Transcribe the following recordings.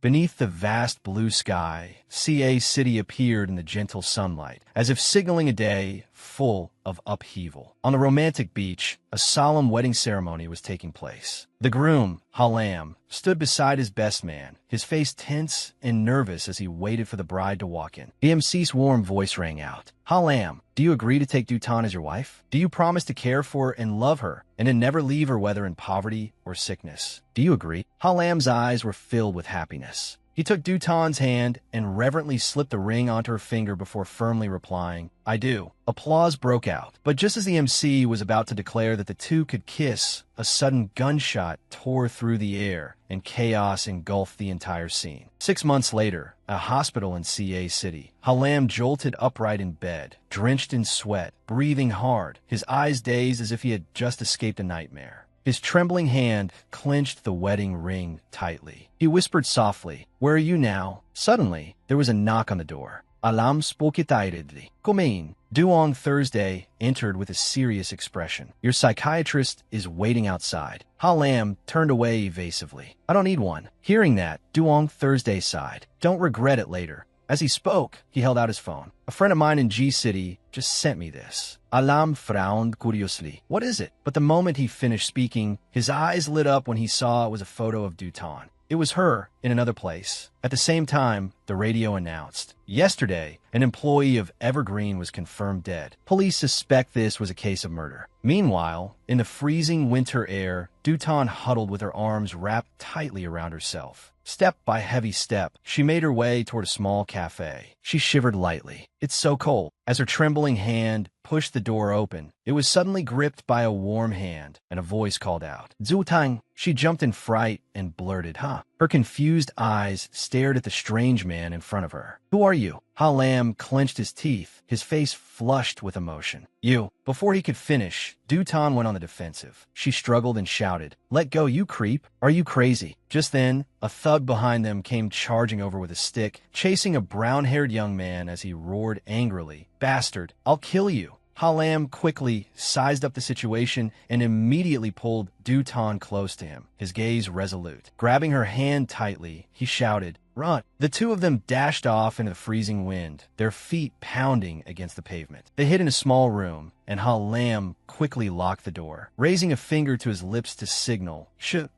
Beneath the vast blue sky, CA City appeared in the gentle sunlight, as if signaling a day full of upheaval. On the romantic beach, a solemn wedding ceremony was taking place. The groom, Halam, stood beside his best man, his face tense and nervous as he waited for the bride to walk in. The MC's warm voice rang out. Halam, do you agree to take Dutan as your wife? Do you promise to care for and love her, and to never leave her whether in poverty or sickness? Do you agree? Halam's eyes were filled with happiness. He took Dutan's hand and reverently slipped the ring onto her finger before firmly replying, I do. Applause broke out, but just as the MC was about to declare that the two could kiss, a sudden gunshot tore through the air and chaos engulfed the entire scene. 6 months later, a hospital in CA City, Halam jolted upright in bed, drenched in sweat, breathing hard, his eyes dazed as if he had just escaped a nightmare. His trembling hand clenched the wedding ring tightly. He whispered softly, Where are you now? Suddenly, there was a knock on the door. Alam spokitairedli. Come in. Duong Thursday entered with a serious expression. Your psychiatrist is waiting outside. Halam turned away evasively. I don't need one. Hearing that, Duong Thursday sighed. Don't regret it later. As he spoke, he held out his phone. A friend of mine in G City just sent me this. Alam frowned curiously. What is it? But the moment he finished speaking, his eyes lit up when he saw it was a photo of Dutan. It was her in another place. At the same time, the radio announced, yesterday, an employee of Evergreen was confirmed dead. Police suspect this was a case of murder. Meanwhile, in the freezing winter air, Dutan huddled with her arms wrapped tightly around herself. Step by heavy step, she made her way toward a small cafe. She shivered lightly. It's so cold. As her trembling hand pushed the door open, it was suddenly gripped by a warm hand, and a voice called out, Zutang! She jumped in fright and blurted, Huh? Her confused eyes stared at the strange man in front of her. Who are you? Halam clenched his teeth, his face flushed with emotion. You. Before he could finish, Dutan went on the defensive. She struggled and shouted, Let go, you creep. Are you crazy? Just then, a thug behind them came charging over with a stick, chasing a brown-haired young man as he roared angrily, Bastard, I'll kill you. Halam quickly sized up the situation and immediately pulled Dutan close to him, his gaze resolute. Grabbing her hand tightly, he shouted, Run! The two of them dashed off into the freezing wind, their feet pounding against the pavement. They hid in a small room, and Halam quickly locked the door. Raising a finger to his lips to signal,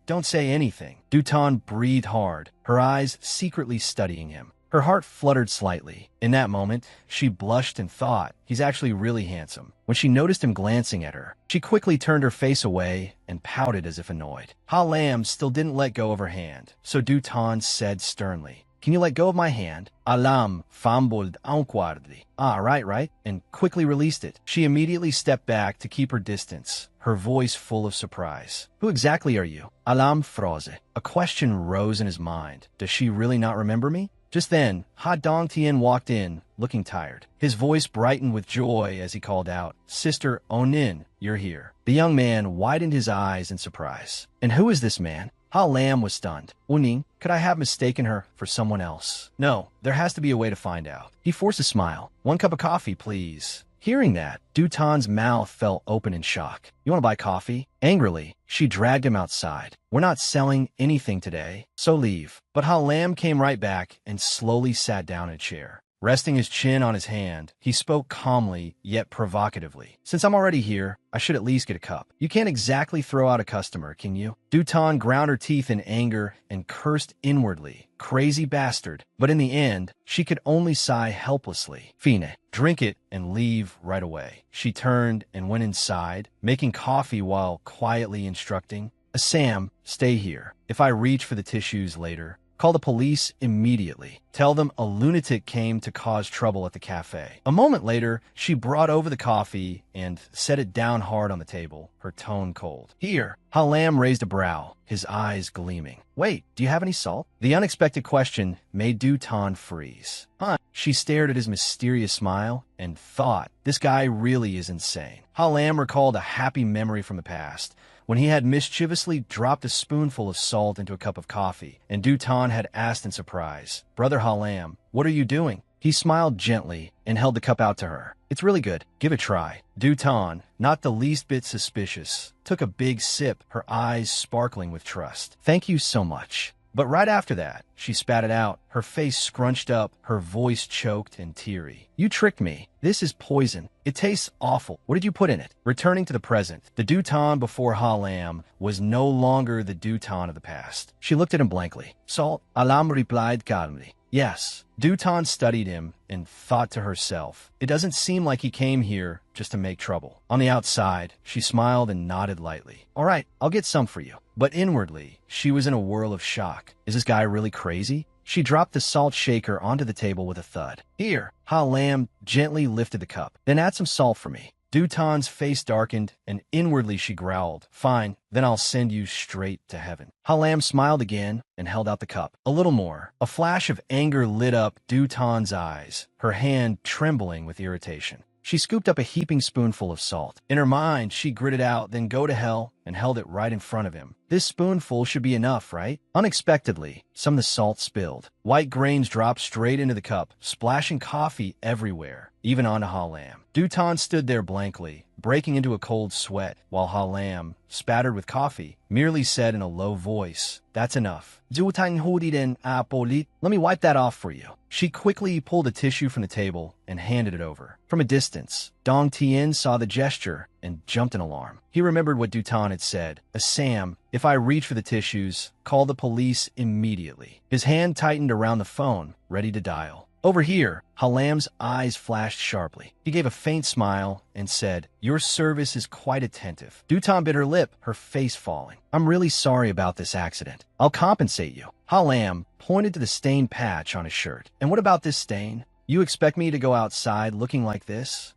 don't say anything. Dutan breathed hard, her eyes secretly studying him. Her heart fluttered slightly. In that moment, she blushed and thought, he's actually really handsome. When she noticed him glancing at her, she quickly turned her face away and pouted as if annoyed. Halam still didn't let go of her hand, so Dutan said sternly, Can you let go of my hand? Alam fumbled awkwardly. Right, and quickly released it. She immediately stepped back to keep her distance, her voice full of surprise. Who exactly are you? Alam froze. A question rose in his mind. Does she really not remember me? Just then, Ha Dong Tien walked in, looking tired. His voice brightened with joy as he called out, Sister Onin, you're here. The young man widened his eyes in surprise. And who is this man? Ha Lam was stunned. Uning, could I have mistaken her for someone else? No, there has to be a way to find out. He forced a smile. 1 cup of coffee, please. Hearing that, Dutan's mouth fell open in shock. You want to buy coffee? Angrily, she dragged him outside. We're not selling anything today, so leave. But Halam came right back and slowly sat down in a chair. Resting his chin on his hand, he spoke calmly yet provocatively. Since I'm already here, I should at least get a cup. You can't exactly throw out a customer, can you? Dutan ground her teeth in anger and cursed inwardly. Crazy bastard. But in the end, she could only sigh helplessly. Fine, drink it and leave right away. She turned and went inside, making coffee while quietly instructing, Sam, stay here. If I reach for the tissues later, call the police immediately. Tell them a lunatic came to cause trouble at the cafe. A moment later, she brought over the coffee and set it down hard on the table, her tone cold. Here. Halam raised a brow, his eyes gleaming. Wait, do you have any salt? The unexpected question made Dutan freeze. Huh? She stared at his mysterious smile and thought, this guy really is insane. Halam recalled a happy memory from the past, when he had mischievously dropped a spoonful of salt into a cup of coffee, and Dutan had asked in surprise, Brother Halam, what are you doing? He smiled gently and held the cup out to her. It's really good. Give it a try. Dutan, not the least bit suspicious, took a big sip, her eyes sparkling with trust. Thank you so much. But right after that, she spat it out, her face scrunched up, her voice choked and teary. You tricked me. This is poison. It tastes awful. What did you put in it? Returning to the present, the Dutan before Ha Lam was no longer the Dutan of the past. She looked at him blankly. Salt, Alam replied calmly. Yes. Dutan studied him and thought to herself, it doesn't seem like he came here just to make trouble. On the outside, she smiled and nodded lightly. All right, I'll get some for you. But inwardly, she was in a whirl of shock. Is this guy really crazy? She dropped the salt shaker onto the table with a thud. Here, Ha Lam gently lifted the cup. Then add some salt for me. Dutan's face darkened, and inwardly she growled, Fine, then I'll send you straight to heaven. Ha Lam smiled again and held out the cup. A little more. A flash of anger lit up Dutan's eyes, her hand trembling with irritation. She scooped up a heaping spoonful of salt. In her mind, she gritted out, then go to hell, and held it right in front of him. This spoonful should be enough, right? Unexpectedly, some of the salt spilled. White grains dropped straight into the cup, splashing coffee everywhere, even onto Ha Lam. Dutan stood there blankly, breaking into a cold sweat, while Ha Lam, spattered with coffee, merely said in a low voice, That's enough. Let me wipe that off for you. She quickly pulled a tissue from the table and handed it over. From a distance, Dong Tien saw the gesture and jumped in alarm. He remembered what Dutan had said. Sam, if I reach for the tissues, call the police immediately. His hand tightened around the phone, ready to dial. Over here, Ha Lam's eyes flashed sharply. He gave a faint smile and said, Your service is quite attentive. Dutan bit her lip, her face falling. I'm really sorry about this accident. I'll compensate you. Ha Lam pointed to the stained patch on his shirt. And what about this stain? You expect me to go outside looking like this?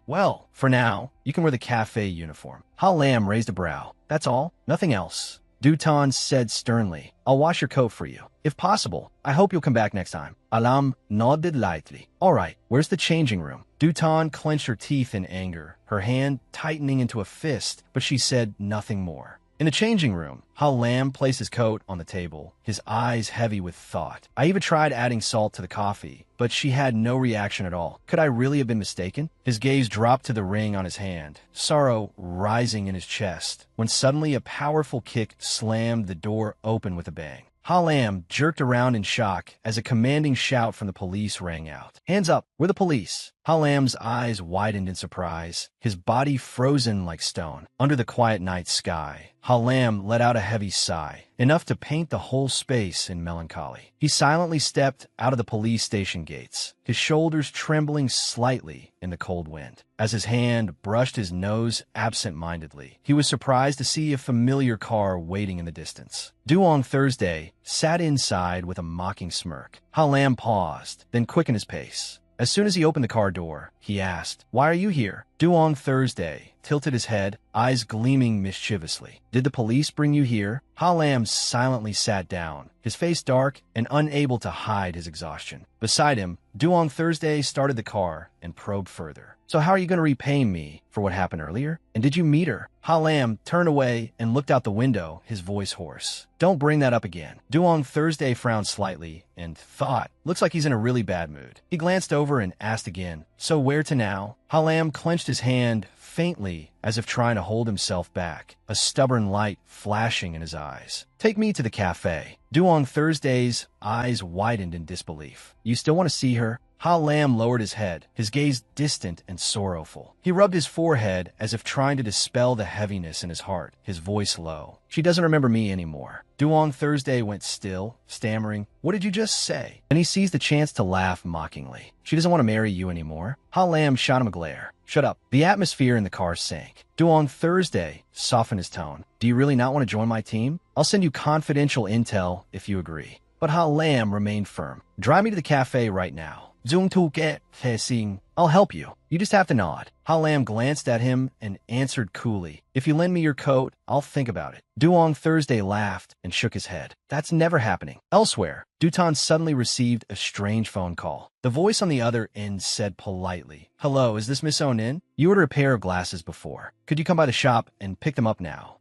Well, for now, you can wear the cafe uniform. Ha Lam raised a brow. That's all? Nothing else? Dutan said sternly, I'll wash your coat for you. If possible, I hope you'll come back next time. Alam nodded lightly. All right, where's the changing room? Dutan clenched her teeth in anger, her hand tightening into a fist, but she said nothing more. In the changing room, Ha Lam placed his coat on the table, his eyes heavy with thought. I even tried adding salt to the coffee, but she had no reaction at all. Could I really have been mistaken? His gaze dropped to the ring on his hand, sorrow rising in his chest, when suddenly a powerful kick slammed the door open with a bang. Ha Lam jerked around in shock as a commanding shout from the police rang out. Hands up, we're the police. Ha Lam's eyes widened in surprise, his body frozen like stone. Under the quiet night sky, Ha Lam let out a heavy sigh, enough to paint the whole space in melancholy. He silently stepped out of the police station gates, his shoulders trembling slightly in the cold wind. As his hand brushed his nose absent-mindedly, he was surprised to see a familiar car waiting in the distance. Duong Thursday sat inside with a mocking smirk. Ha Lam paused, then quickened his pace. As soon as he opened the car door, he asked, Why are you here? Duong Thursday tilted his head, eyes gleaming mischievously. Did the police bring you here? Ha Lam silently sat down, his face dark and unable to hide his exhaustion. Beside him, Duong Thursday started the car and probed further. So how are you going to repay me for what happened earlier? And did you meet her? Ha Lam turned away and looked out the window, his voice hoarse. Don't bring that up again. Duong Thursday frowned slightly and thought, looks like he's in a really bad mood. He glanced over and asked again, so where to now? Ha Lam clenched his hand faintly as if trying to hold himself back, a stubborn light flashing in his eyes. Take me to the cafe. Duong Thursday's eyes widened in disbelief. You still want to see her? Ha Lam lowered his head, his gaze distant and sorrowful. He rubbed his forehead as if trying to dispel the heaviness in his heart, his voice low. She doesn't remember me anymore. Duong Thursday went still, stammering, What did you just say? And he seized the chance to laugh mockingly. She doesn't want to marry you anymore. Ha Lam shot him a glare. Shut up. The atmosphere in the car sank. Duong Thursday softened his tone. Do you really not want to join my team? I'll send you confidential intel if you agree. But Ha Lam remained firm. Drive me to the cafe right now. I'll help you. You just have to nod. Ha Lam glanced at him and answered coolly, If you lend me your coat, I'll think about it. Duong Thursday laughed and shook his head. That's never happening. Elsewhere, Dutan suddenly received a strange phone call. The voice on the other end said politely, Hello, is this Miss Onin? You ordered a pair of glasses before. Could you come by the shop and pick them up now?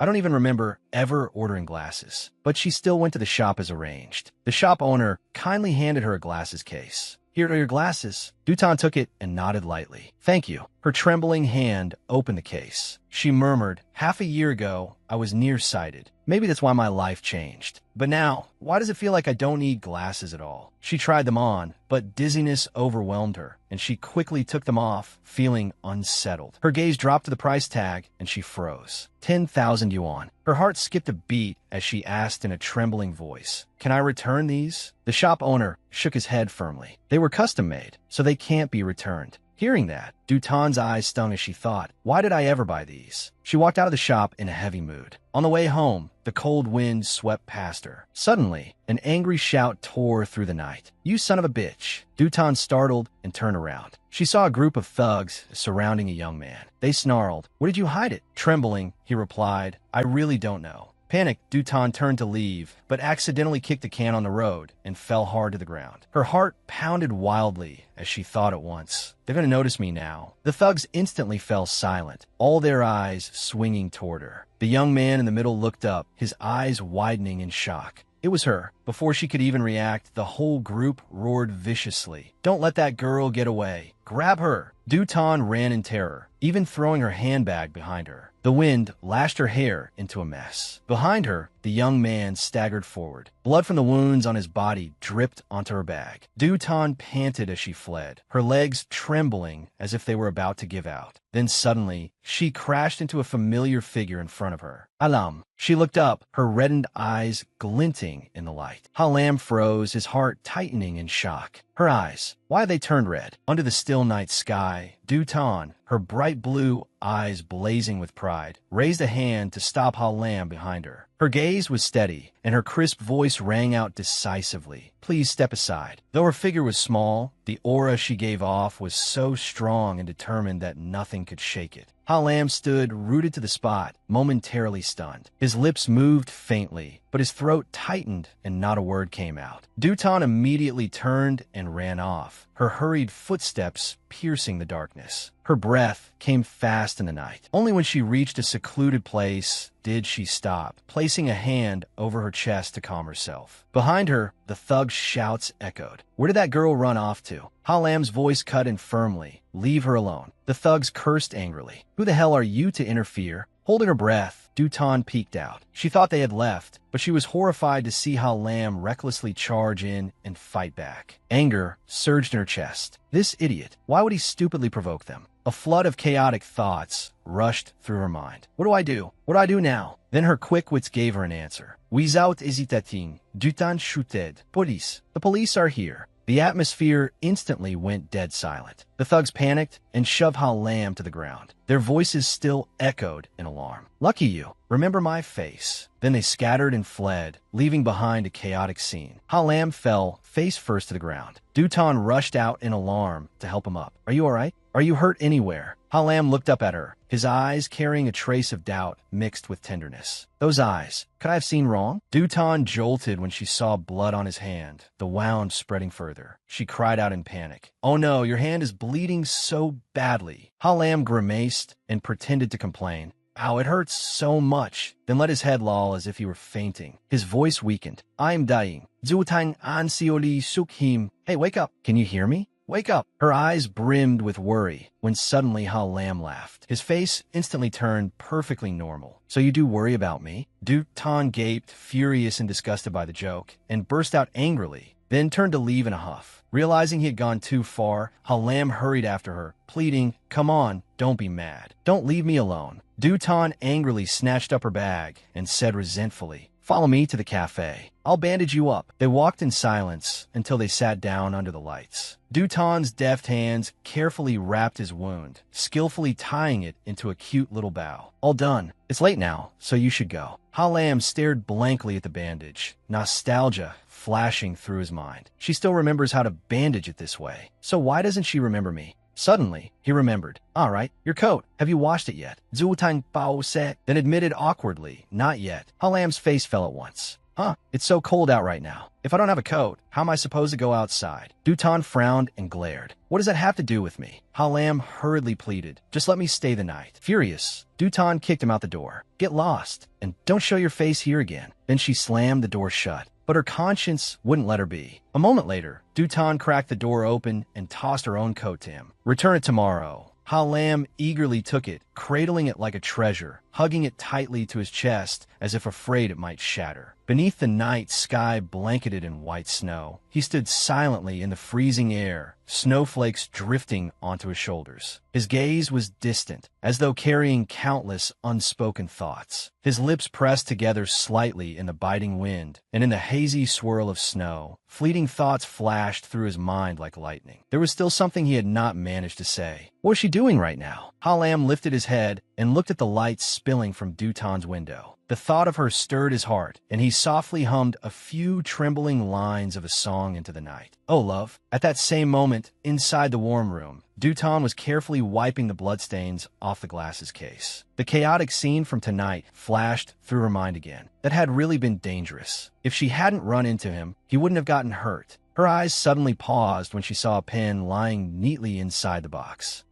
I don't even remember ever ordering glasses, but she still went to the shop as arranged. The shop owner kindly handed her a glasses case. Here are your glasses. Dutan took it and nodded lightly. Thank you. Her trembling hand opened the case. She murmured, half a year ago, I was nearsighted. Maybe that's why my life changed. But now, why does it feel like I don't need glasses at all? She tried them on, but dizziness overwhelmed her, and she quickly took them off, feeling unsettled. Her gaze dropped to the price tag, and she froze. 10,000 yuan. Her heart skipped a beat as she asked in a trembling voice, Can I return these? The shop owner shook his head firmly. They were custom-made, so they can't be returned. Hearing that, Dutan's eyes stung as she thought, why did I ever buy these? She walked out of the shop in a heavy mood. On the way home, the cold wind swept past her. Suddenly, an angry shout tore through the night. You son of a bitch. Dutan startled and turned around. She saw a group of thugs surrounding a young man. They snarled, Where did you hide it? Trembling, he replied, I really don't know. Panicked, Dutan turned to leave, but accidentally kicked a can on the road and fell hard to the ground. Her heart pounded wildly as she thought at once, They're going to notice me now. The thugs instantly fell silent, all their eyes swinging toward her. The young man in the middle looked up, his eyes widening in shock. It was her. Before she could even react, the whole group roared viciously. Don't let that girl get away. Grab her. Dutan ran in terror, even throwing her handbag behind her. The wind lashed her hair into a mess. Behind her, the young man staggered forward. Blood from the wounds on his body dripped onto her bag. Dutan panted as she fled, her legs trembling as if they were about to give out. Then suddenly, she crashed into a familiar figure in front of her. Alam. She looked up, her reddened eyes glinting in the light. Halam froze, his heart tightening in shock. Her eyes, why had they turned red? Under the still night sky, Dutan, her bright blue eyes blazing with pride, raised a hand to stop Halam behind her. Her gaze was steady, and her crisp voice rang out decisively. Please step aside. Though her figure was small, the aura she gave off was so strong and determined that nothing could shake it. Halam stood rooted to the spot, momentarily stunned. His lips moved faintly, but his throat tightened and not a word came out. Dutan immediately turned and ran off, her hurried footsteps piercing the darkness. Her breath came fast in the night. Only when she reached a secluded place did she stop, placing a hand over her chest to calm herself. Behind her, the thug's shouts echoed. Where did that girl run off to? Halam's voice cut in firmly. Leave her alone. The thugs cursed angrily. Who the hell are you to interfere? Holding her breath, Dutan peeked out. She thought they had left, but she was horrified to see Halam recklessly charge in and fight back. Anger surged in her chest. This idiot, why would he stupidly provoke them? A flood of chaotic thoughts rushed through her mind. What do I do? What do I do now? Then her quick wits gave her an answer. Without hesitating, Dutan shouted, Police. The police are here. The atmosphere instantly went dead silent. The thugs panicked and shoved Halam to the ground. Their voices still echoed in alarm. Lucky you. Remember my face. Then they scattered and fled, leaving behind a chaotic scene. Halam fell face first to the ground. Dutan rushed out in alarm to help him up. Are you all right? Are you hurt anywhere? Halam looked up at her, his eyes carrying a trace of doubt mixed with tenderness. Those eyes. Could I have seen wrong? Dutan jolted when she saw blood on his hand, the wound spreading further. She cried out in panic. Oh no, your hand is bleeding so badly. Halam grimaced and pretended to complain. Ow, it hurts so much. Then let his head loll as if he were fainting. His voice weakened. I'm dying. Zutan ansioli sukhim. Hey, wake up. Can you hear me? Wake up. Her eyes brimmed with worry when suddenly Halam laughed. His face instantly turned perfectly normal. So you do worry about me? Dutan gaped, furious and disgusted by the joke, and burst out angrily, then turned to leave in a huff. Realizing he had gone too far, Halam hurried after her, pleading, Come on, don't be mad. Don't leave me alone. Dutan angrily snatched up her bag and said resentfully, Follow me to the cafe. I'll bandage you up. They walked in silence until they sat down under the lights. Dutan's deft hands carefully wrapped his wound, skillfully tying it into a cute little bow. All done. It's late now, so you should go. Halam stared blankly at the bandage, nostalgia flashing through his mind. She still remembers how to bandage it this way. So why doesn't she remember me? Suddenly, he remembered. All right, your coat. Have you washed it yet? Zutang bao se. Then admitted awkwardly, not yet. Halam's face fell at once. Huh, it's so cold out right now. If I don't have a coat, how am I supposed to go outside? Dutan frowned and glared. What does that have to do with me? Halam hurriedly pleaded. Just let me stay the night. Furious, Dutan kicked him out the door. Get lost, and don't show your face here again. Then she slammed the door shut. but her conscience wouldn't let her be. A moment later, Dutan cracked the door open and tossed her own coat to him. "Return it tomorrow." Ha Lam eagerly took it, cradling it like a treasure, hugging it tightly to his chest as if afraid it might shatter. Beneath the night sky blanketed in white snow, he stood silently in the freezing air, snowflakes drifting onto his shoulders. His gaze was distant, as though carrying countless unspoken thoughts. His lips pressed together slightly in the biting wind, and in the hazy swirl of snow, fleeting thoughts flashed through his mind like lightning. There was still something he had not managed to say. What was she doing right now? Ha Lam lifted his head and looked at the lights spilling from Dutan's window. The thought of her stirred his heart, and he softly hummed a few trembling lines of a song into the night. "Oh, love." At that same moment, inside the warm room, Dutan was carefully wiping the bloodstains off the glasses case. The chaotic scene from tonight flashed through her mind again. That had really been dangerous. If she hadn't run into him, he wouldn't have gotten hurt. Her eyes suddenly paused when she saw a pen lying neatly inside the box.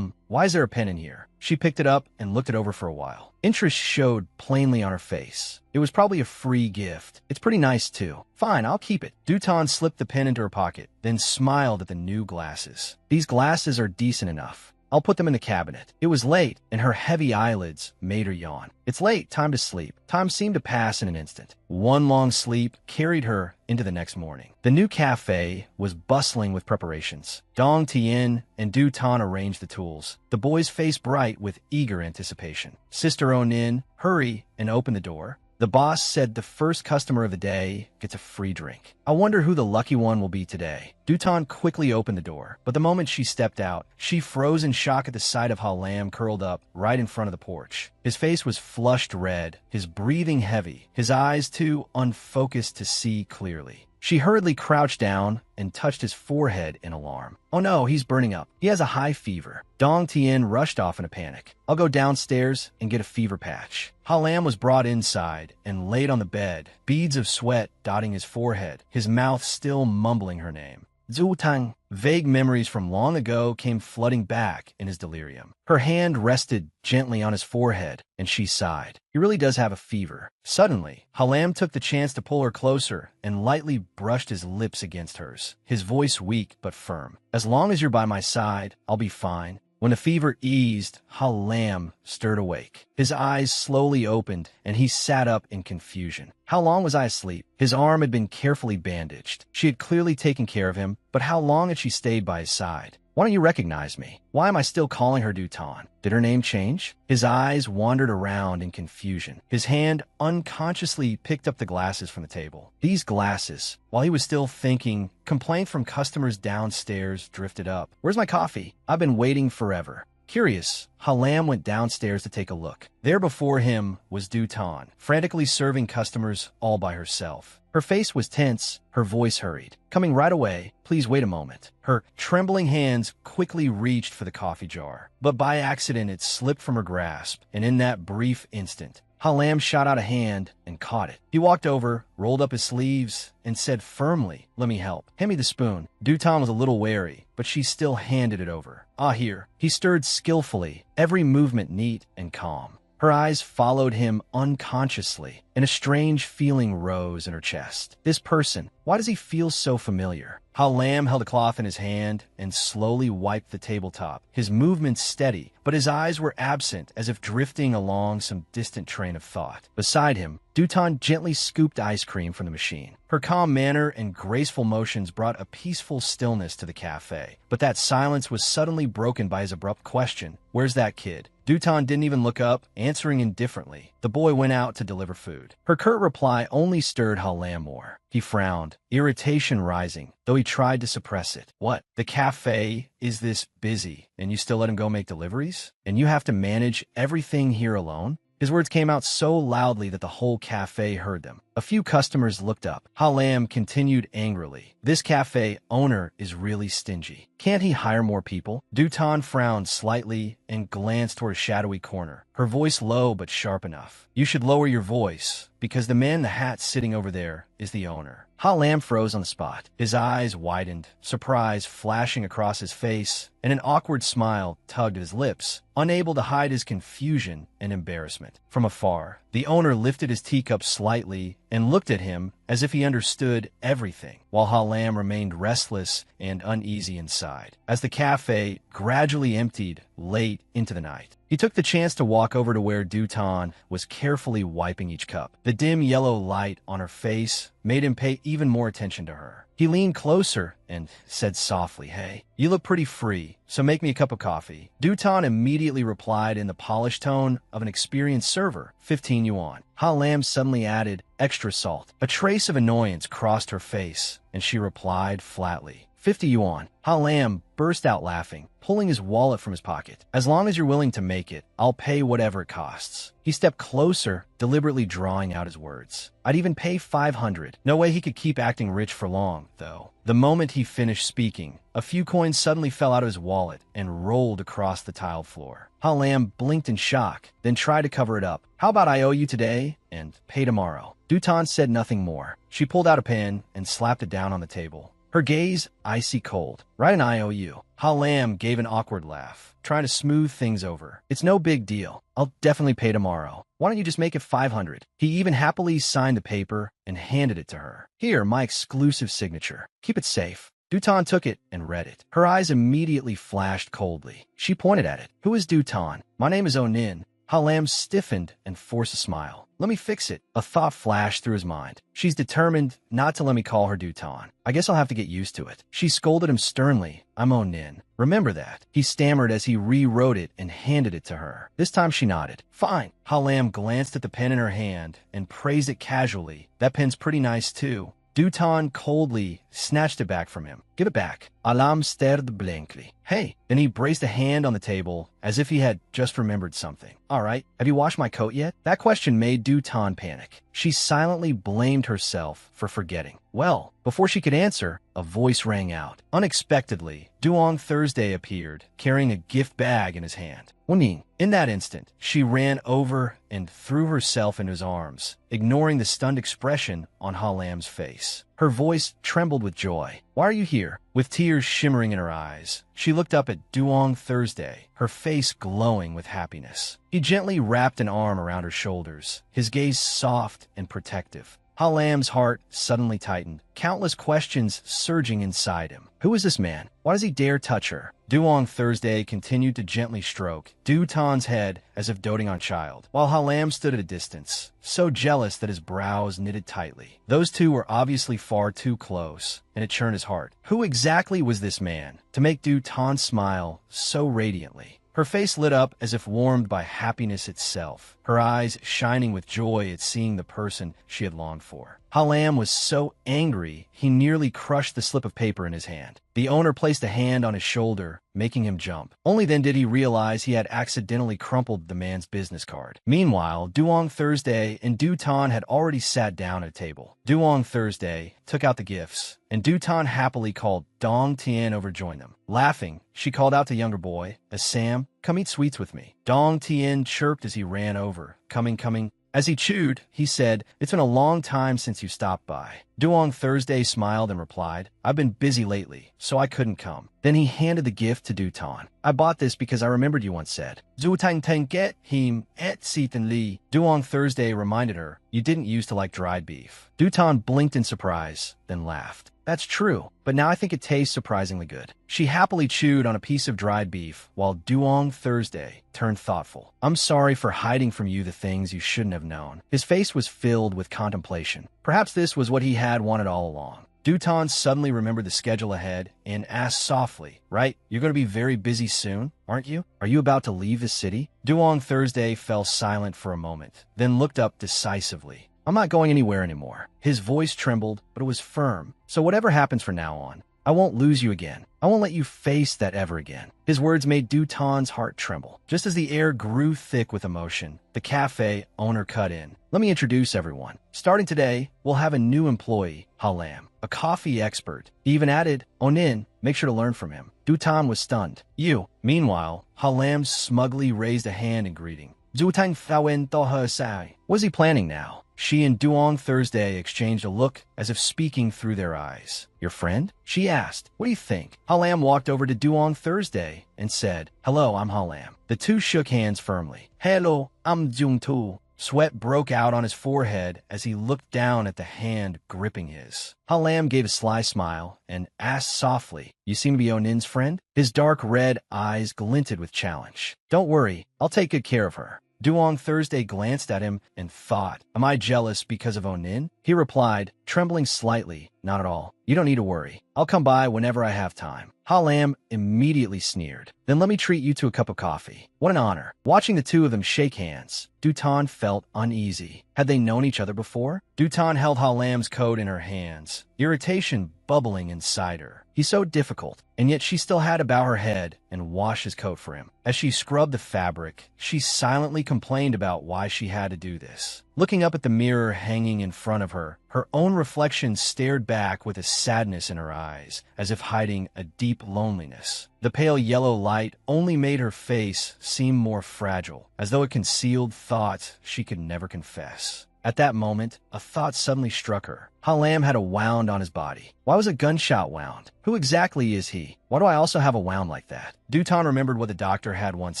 Why is there a pen in here? She picked it up and looked it over for a while. Interest showed plainly on her face. It was probably a free gift. It's pretty nice, too. Fine, I'll keep it. Dutan slipped the pen into her pocket, then smiled at the new glasses. These glasses are decent enough. I'll put them in the cabinet. It was late, and her heavy eyelids made her yawn. It's late, time to sleep. Time seemed to pass in an instant. One long sleep carried her into the next morning. The new cafe was bustling with preparations. Dong Tien and Du Tan arranged the tools, the boy's face bright with eager anticipation. Sister Onin, hurry and open the door. The boss said the first customer of the day gets a free drink. I wonder who the lucky one will be today. Dutan quickly opened the door, but the moment she stepped out, she froze in shock at the sight of Ha Lam curled up right in front of the porch. His face was flushed red, his breathing heavy, his eyes too unfocused to see clearly. She hurriedly crouched down and touched his forehead in alarm. "Oh no, he's burning up. He has a high fever." Dong Tien rushed off in a panic. "I'll go downstairs and get a fever patch." Ha Lam was brought inside and laid on the bed, beads of sweat dotting his forehead, his mouth still mumbling her name. Zhu Tang. Vague memories from long ago came flooding back in his delirium. Her hand rested gently on his forehead, and she sighed. He really does have a fever. Suddenly, Ha Lam took the chance to pull her closer and lightly brushed his lips against hers, his voice weak but firm. "As long as you're by my side, I'll be fine." When the fever eased, Ha Lam stirred awake. His eyes slowly opened, and he sat up in confusion. How long was I asleep? His arm had been carefully bandaged. She had clearly taken care of him, but how long had she stayed by his side? "Why don't you recognize me? Why am I still calling her Dutan? Did her name change?" His eyes wandered around in confusion. His hand unconsciously picked up the glasses from the table. These glasses. While he was still thinking, complaint from customers downstairs drifted up. "Where's my coffee? I've been waiting forever." Curious, Ha Lam went downstairs to take a look. There before him was Dutan, frantically serving customers all by herself. Her face was tense, her voice hurried. "Coming right away. Please wait a moment." Her trembling hands quickly reached for the coffee jar, but by accident it slipped from her grasp, and in that brief instant, Ha Lam shot out a hand and caught it. He walked over, rolled up his sleeves, and said firmly, "Let me help. Hand me the spoon." Dutan was a little wary, but she still handed it over. "Ah, here." He stirred skillfully, every movement neat and calm. Her eyes followed him unconsciously, and a strange feeling rose in her chest. This person, why does he feel so familiar? Ha Lam held a cloth in his hand and slowly wiped the tabletop, his movements steady, but his eyes were absent, as if drifting along some distant train of thought. Beside him, Dutan gently scooped ice cream from the machine. Her calm manner and graceful motions brought a peaceful stillness to the cafe, but that silence was suddenly broken by his abrupt question, "Where's that kid?" Dutan didn't even look up, answering indifferently. The boy went out to deliver food. Her curt reply only stirred Ha Lam more. He frowned, irritation rising, though he tried to suppress it. "What? The cafe is this busy, and you still let him go make deliveries? And you have to manage everything here alone?" His words came out so loudly that the whole cafe heard them. A few customers looked up. Ha Lam continued angrily, "This cafe owner is really stingy. Can't he hire more people?" Dutan frowned slightly and glanced toward a shadowy corner, her voice low but sharp enough. "You should lower your voice, because the man in the hat sitting over there is the owner." Ha Lam froze on the spot. His eyes widened, surprise flashing across his face, and an awkward smile tugged at his lips, unable to hide his confusion and embarrassment. From afar, the owner lifted his teacup slightly and looked at him as if he understood everything, while Ha Lam remained restless and uneasy inside. As the cafe gradually emptied late into the night, he took the chance to walk over to where Dutan was carefully wiping each cup. The dim yellow light on her face made him pay even more attention to her. He leaned closer and said softly, "Hey, you look pretty free, so make me a cup of coffee." Dutan immediately replied in the polished tone of an experienced server, 15 yuan. Ha Lam suddenly added, "Extra salt." A trace of annoyance crossed her face, and she replied flatly, 50 yuan. Ha Lam burst out laughing, pulling his wallet from his pocket. "As long as you're willing to make it, I'll pay whatever it costs." He stepped closer, deliberately drawing out his words. "I'd even pay 500. No way he could keep acting rich for long, though. The moment he finished speaking, a few coins suddenly fell out of his wallet and rolled across the tiled floor. Ha Lam blinked in shock, then tried to cover it up. "How about I owe you today and pay tomorrow?" Dutan said nothing more. She pulled out a pen and slapped it down on the table, her gaze icy cold. "Write an IOU." Ha Lam gave an awkward laugh, trying to smooth things over. "It's no big deal. I'll definitely pay tomorrow. Why don't you just make it 500? He even happily signed the paper and handed it to her. "Here, my exclusive signature. Keep it safe." Dutan took it and read it. Her eyes immediately flashed coldly. She pointed at it. "Who is Dutan?" "My name is Onin." Ha Lam stiffened and forced a smile. "Let me fix it." A thought flashed through his mind. She's determined not to let me call her Dutan. I guess I'll have to get used to it. She scolded him sternly. "I'm Onin. Remember that." He stammered as he rewrote it and handed it to her. This time she nodded. "Fine." Ha Lam glanced at the pen in her hand and praised it casually. "That pen's pretty nice too." Dutan coldly snatched it back from him. "Give it back." Alam stared blankly. "Hey." Then he braced a hand on the table as if he had just remembered something. "All right, have you washed my coat yet?" That question made Dutan panic. She silently blamed herself for forgetting. Well, before she could answer, a voice rang out. Unexpectedly, Duong Thursday appeared, carrying a gift bag in his hand. "Wonin." In that instant, she ran over and threw herself into his arms, ignoring the stunned expression on Ha Lam's face. Her voice trembled with joy. "Why are you here?" With tears shimmering in her eyes, she looked up at Duong Thursday, her face glowing with happiness. He gently wrapped an arm around her shoulders, his gaze soft and protective. Ha Lam's heart suddenly tightened, countless questions surging inside him. Who is this man? Why does he dare touch her? Duong Thursday continued to gently stroke Dutan's head as if doting on a child, while Ha Lam stood at a distance, so jealous that his brows knitted tightly. Those two were obviously far too close, and it churned his heart. Who exactly was this man to make Dutan smile so radiantly? Her face lit up as if warmed by happiness itself, her eyes shining with joy at seeing the person she had longed for. Ha Lam was so angry, he nearly crushed the slip of paper in his hand. The owner placed a hand on his shoulder, making him jump. Only then did he realize he had accidentally crumpled the man's business card. Meanwhile, Duong Thursday and Dutan had already sat down at a table. Duong Thursday took out the gifts, and Dutan happily called Dong Tien over to join them. Laughing, she called out to younger boy, "Sam, come eat sweets with me." Dong Tien chirped as he ran over. Coming. As he chewed, he said, "It's been a long time since you stopped by." Duong Thursday smiled and replied, "I've been busy lately, so I couldn't come." Then he handed the gift to Dutan. "I bought this because I remembered you once said, 'Zu Tang Tang get him et Seaton Li.'" Duong Thursday reminded her, "You didn't used to like dried beef." Dutan blinked in surprise, then laughed. "That's true, but now I think it tastes surprisingly good." She happily chewed on a piece of dried beef, while Duong Thursday turned thoughtful. "I'm sorry for hiding from you the things you shouldn't have known." His face was filled with contemplation. Perhaps this was what he had wanted all along. Dutan suddenly remembered the schedule ahead and asked softly, "Right, you're going to be very busy soon, aren't you? Are you about to leave the city?" Duong Thursday fell silent for a moment, then looked up decisively. "I'm not going anywhere anymore." His voice trembled, but it was firm. "So whatever happens from now on, I won't lose you again. I won't let you face that ever again." His words made Dutan's heart tremble. Just as the air grew thick with emotion, the cafe owner cut in. "Let me introduce everyone. Starting today, we'll have a new employee, Ha Lam, a coffee expert." He even added, "Onin, make sure to learn from him." Dutan was stunned. "You." Meanwhile, Ha Lam smugly raised a hand in greeting. Zutang Fawen to her sai. What is he planning now? She and Duong Thursday exchanged a look as if speaking through their eyes. Your friend? She asked. What do you think? Halam walked over to Duong Thursday and said, Hello, I'm Halam. The two shook hands firmly. Hello, I'm Jung Tu. Sweat broke out on his forehead as he looked down at the hand gripping his. Halam gave a sly smile and asked softly, You seem to be Onin's friend? His dark red eyes glinted with challenge. Don't worry, I'll take good care of her. Duong Thursday glanced at him and thought, Am I jealous because of Onin? He replied, trembling slightly, Not at all. You don't need to worry. I'll come by whenever I have time. Halam immediately sneered. Then let me treat you to a cup of coffee. What an honor. Watching the two of them shake hands, Dutan felt uneasy. Had they known each other before? Dutan held Halam's coat in her hands, irritation bubbling inside her. He's so difficult, and yet she still had to bow her head and wash his coat for him. As she scrubbed the fabric, she silently complained about why she had to do this. Looking up at the mirror hanging in front of her, her own reflection stared back with a sadness in her eyes, as if hiding a deep loneliness. The pale yellow light only made her face seem more fragile, as though it concealed thoughts she could never confess. At that moment, a thought suddenly struck her. Halam had a wound on his body. Why was a gunshot wound? Who exactly is he? Why do I also have a wound like that? Dutan remembered what the doctor had once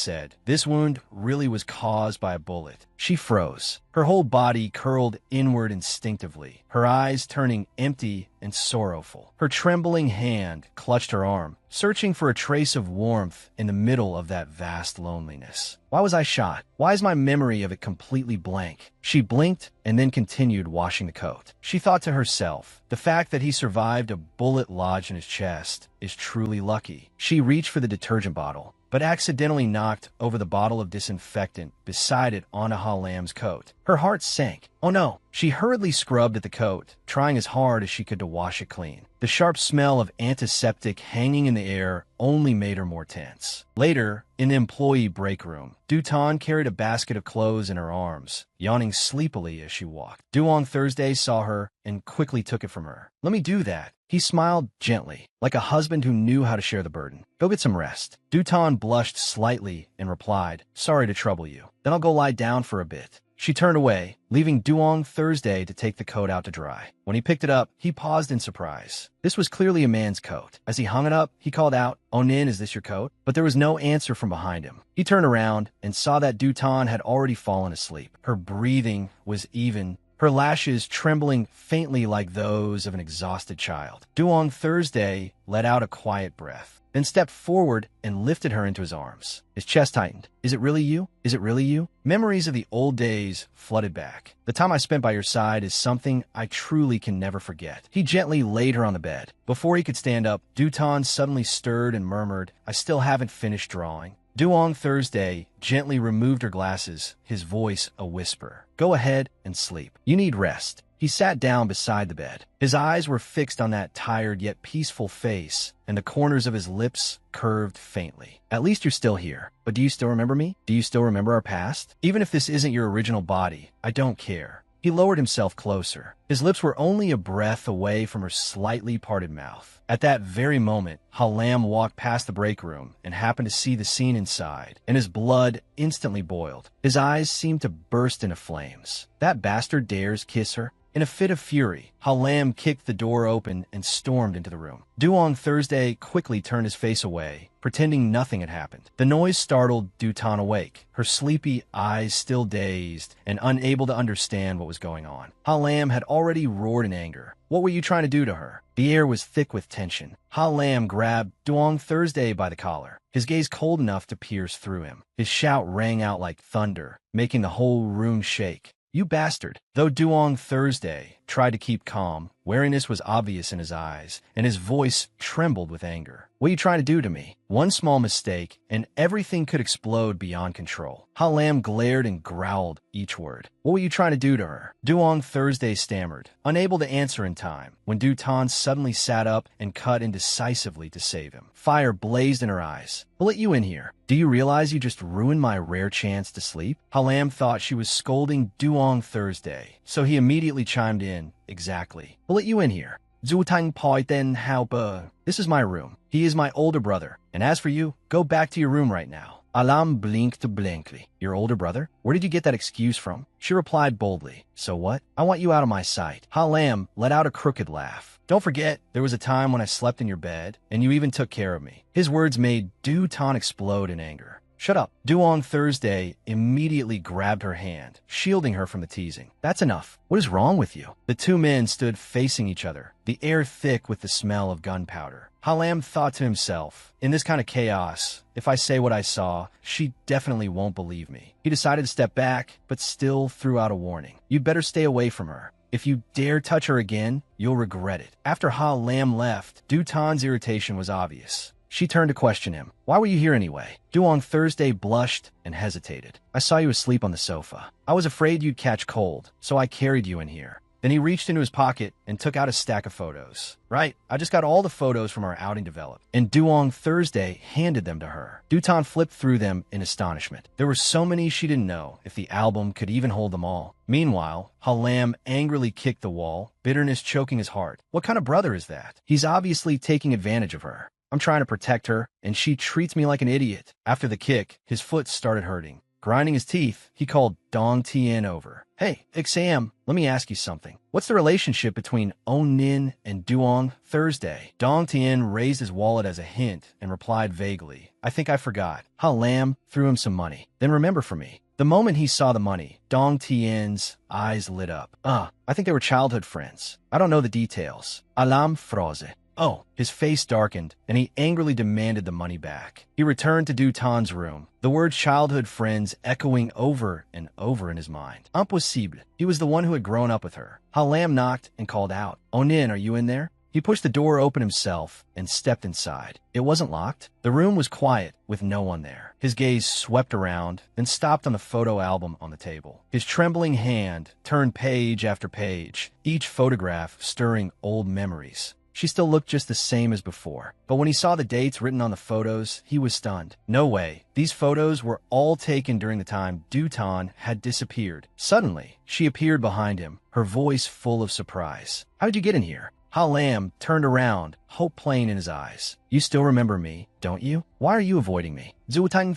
said. This wound really was caused by a bullet. She froze. Her whole body curled inward instinctively, her eyes turning empty and sorrowful. Her trembling hand clutched her arm, searching for a trace of warmth in the middle of that vast loneliness. Why was I shot? Why is my memory of it completely blank? She blinked and then continued washing the coat. She thought to herself, the fact that he survived a bullet lodged in his chest is truly lucky. She reached for the detergent bottle, but accidentally knocked over the bottle of disinfectant beside it onto Halam's coat. Her heart sank. Oh no! She hurriedly scrubbed at the coat, trying as hard as she could to wash it clean. The sharp smell of antiseptic hanging in the air only made her more tense. Later, in the employee break room, Dutan carried a basket of clothes in her arms, yawning sleepily as she walked. Duong Thursday saw her and quickly took it from her. Let me do that. He smiled gently, like a husband who knew how to share the burden. Go get some rest. Dutan blushed slightly and replied, Sorry to trouble you. Then I'll go lie down for a bit. She turned away, leaving Duong Thursday to take the coat out to dry. When he picked it up, he paused in surprise. This was clearly a man's coat. As he hung it up, he called out, Onin, is this your coat? But there was no answer from behind him. He turned around and saw that Dutan had already fallen asleep. Her breathing was even, her lashes trembling faintly like those of an exhausted child. Duong Thursday let out a quiet breath, then stepped forward and lifted her into his arms. His chest tightened. Is it really you? Is it really you? Memories of the old days flooded back. The time I spent by your side is something I truly can never forget. He gently laid her on the bed. Before he could stand up, Dutan suddenly stirred and murmured, I still haven't finished drawing. Duong Thursday gently removed her glasses, his voice a whisper. Go ahead and sleep. You need rest. He sat down beside the bed. His eyes were fixed on that tired yet peaceful face, and the corners of his lips curved faintly. At least you're still here. But do you still remember me? Do you still remember our past? Even if this isn't your original body, I don't care. He lowered himself closer. His lips were only a breath away from her slightly parted mouth. At that very moment, Halam walked past the break room and happened to see the scene inside, and his blood instantly boiled. His eyes seemed to burst into flames. That bastard dares kiss her? In a fit of fury, Halam kicked the door open and stormed into the room. Duong Thursday quickly turned his face away, pretending nothing had happened. The noise startled Dutan awake, her sleepy eyes still dazed and unable to understand what was going on. Halam had already roared in anger. What were you trying to do to her? The air was thick with tension. Halam grabbed Duong Thursday by the collar, his gaze cold enough to pierce through him. His shout rang out like thunder, making the whole room shake. You bastard. Though Duong Thursday tried to keep calm, wariness was obvious in his eyes, and his voice trembled with anger. What are you trying to do to me? One small mistake, and everything could explode beyond control. Halam glared and growled each word. What were you trying to do to her? Duong Thursday stammered, unable to answer in time, when Dutan suddenly sat up and cut in decisively to save him. Fire blazed in her eyes. We'll let you in here. Do you realize you just ruined my rare chance to sleep? Halam thought she was scolding Duong Thursday, so he immediately chimed in, exactly. We'll let you in here. Zutang Poi Den Hao Be. This is my room. He is my older brother. And as for you, go back to your room right now. Alam blinked blankly. Your older brother? Where did you get that excuse from? She replied boldly. So what? I want you out of my sight. Halam let out a crooked laugh. Don't forget, there was a time when I slept in your bed, and you even took care of me. His words made Du Tan explode in anger. Shut up. Duong Thursday immediately grabbed her hand, shielding her from the teasing. That's enough. What is wrong with you? The two men stood facing each other, the air thick with the smell of gunpowder. Halam thought to himself, in this kind of chaos, if I say what I saw, she definitely won't believe me. He decided to step back, but still threw out a warning. You'd better stay away from her. If you dare touch her again, you'll regret it. After Halam left, Du Tan's irritation was obvious. She turned to question him. Why were you here anyway? Duong Thursday blushed and hesitated. I saw you asleep on the sofa. I was afraid you'd catch cold, so I carried you in here. Then he reached into his pocket and took out a stack of photos. Right, I just got all the photos from our outing developed. And Duong Thursday handed them to her. Dutan flipped through them in astonishment. There were so many she didn't know if the album could even hold them all. Meanwhile, Halam angrily kicked the wall, bitterness choking his heart. What kind of brother is that? He's obviously taking advantage of her. I'm trying to protect her, and she treats me like an idiot. After the kick, his foot started hurting. Grinding his teeth, he called Dong Tien over. Hey, Ixam, let me ask you something. What's the relationship between On Nin and Duong Thursday? Dong Tien raised his wallet as a hint and replied vaguely. I think I forgot. Halam threw him some money. Then remember for me. The moment he saw the money, Dong Tien's eyes lit up. I think they were childhood friends. I don't know the details. Alam froze. Oh, his face darkened, and he angrily demanded the money back. He returned to Du Tan's room, the word childhood friends echoing over and over in his mind. Impossible. He was the one who had grown up with her. Halam knocked and called out, Onin, are you in there? He pushed the door open himself and stepped inside. It wasn't locked. The room was quiet, with no one there. His gaze swept around, then stopped on the photo album on the table. His trembling hand turned page after page, each photograph stirring old memories. She still looked just the same as before. But when he saw the dates written on the photos, he was stunned. No way. These photos were all taken during the time Du Tan had disappeared. Suddenly, she appeared behind him, her voice full of surprise. How did you get in here? Halam turned around, hope plain in his eyes. You still remember me, don't you? Why are you avoiding me? Zuotang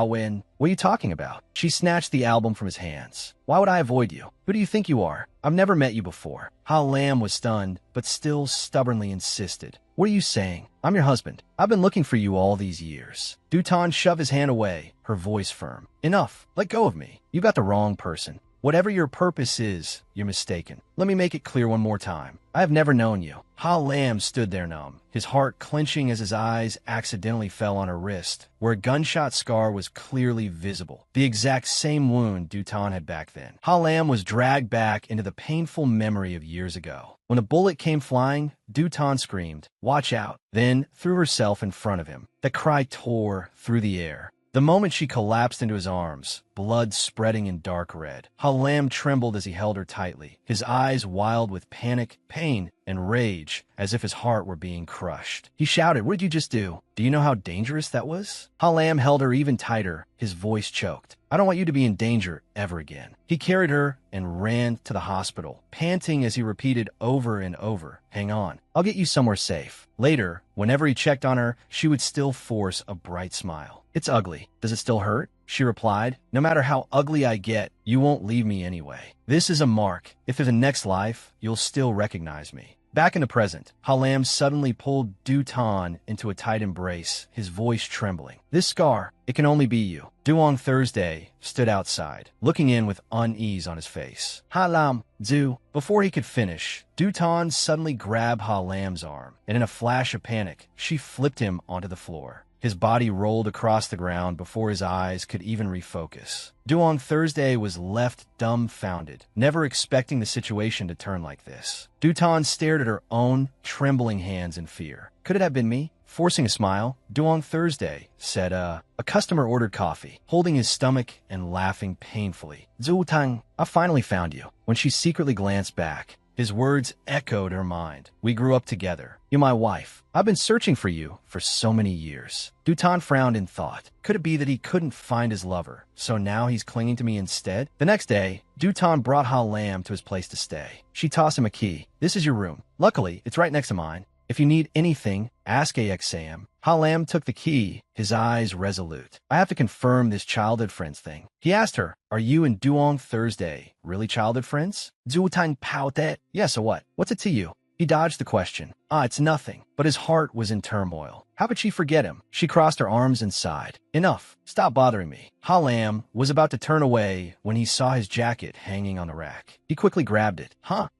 Wen, what are you talking about? She snatched the album from his hands. Why would I avoid you? Who do you think you are? I've never met you before. Halam was stunned, but still stubbornly insisted. What are you saying? I'm your husband. I've been looking for you all these years. Dutan shoved his hand away, her voice firm. Enough. Let go of me. You got the wrong person. Whatever your purpose is, you're mistaken. Let me make it clear one more time. I have never known you. Halam stood there numb, his heart clenching as his eyes accidentally fell on her wrist, where a gunshot scar was clearly visible. The exact same wound Dutan had back then. Halam was dragged back into the painful memory of years ago. When a bullet came flying, Dutan screamed, "Watch out," then threw herself in front of him. The cry tore through the air. The moment she collapsed into his arms, blood spreading in dark red. Halam trembled as he held her tightly, his eyes wild with panic, pain, and rage, as if his heart were being crushed. He shouted, "What did you just do? Do you know how dangerous that was?" Halam held her even tighter, his voice choked. "I don't want you to be in danger ever again." He carried her and ran to the hospital, panting as he repeated over and over, "Hang on, I'll get you somewhere safe." Later, whenever he checked on her, she would still force a bright smile. "It's ugly. Does it still hurt?" She replied, "No matter how ugly I get, you won't leave me anyway. This is a mark. If there's a next life, you'll still recognize me." Back in the present, Halam suddenly pulled Dutan into a tight embrace, his voice trembling. "This scar, it can only be you." Duong Thursday stood outside, looking in with unease on his face. "Halam, Du." Before he could finish, Dutan suddenly grabbed Halam's arm, and in a flash of panic, she flipped him onto the floor. His body rolled across the ground before his eyes could even refocus. Duong Thursday was left dumbfounded, never expecting the situation to turn like this. Dutan stared at her own trembling hands in fear. "Could it have been me?" Forcing a smile, Duong Thursday said, a customer ordered coffee, holding his stomach and laughing painfully. "Zutang, I finally found you." When she secretly glanced back, his words echoed her mind. "We grew up together. You're my wife. I've been searching for you for so many years." Dutan frowned in thought. Could it be that he couldn't find his lover, so now he's clinging to me instead? The next day, Dutan brought Halam to his place to stay. She tossed him a key. "This is your room. Luckily, it's right next to mine. If you need anything, ask AXAM. Ha Lam took the key, his eyes resolute. I have to confirm this childhood friends thing. He asked her, are you and Duong Thursday really childhood friends? Zhu Tan Pao Tet. Yeah, so what? What's it to you? He dodged the question. It's nothing. But his heart was in turmoil. How could she forget him? She crossed her arms and sighed. Enough. Stop bothering me. Ha Lam was about to turn away when he saw his jacket hanging on the rack. He quickly grabbed it.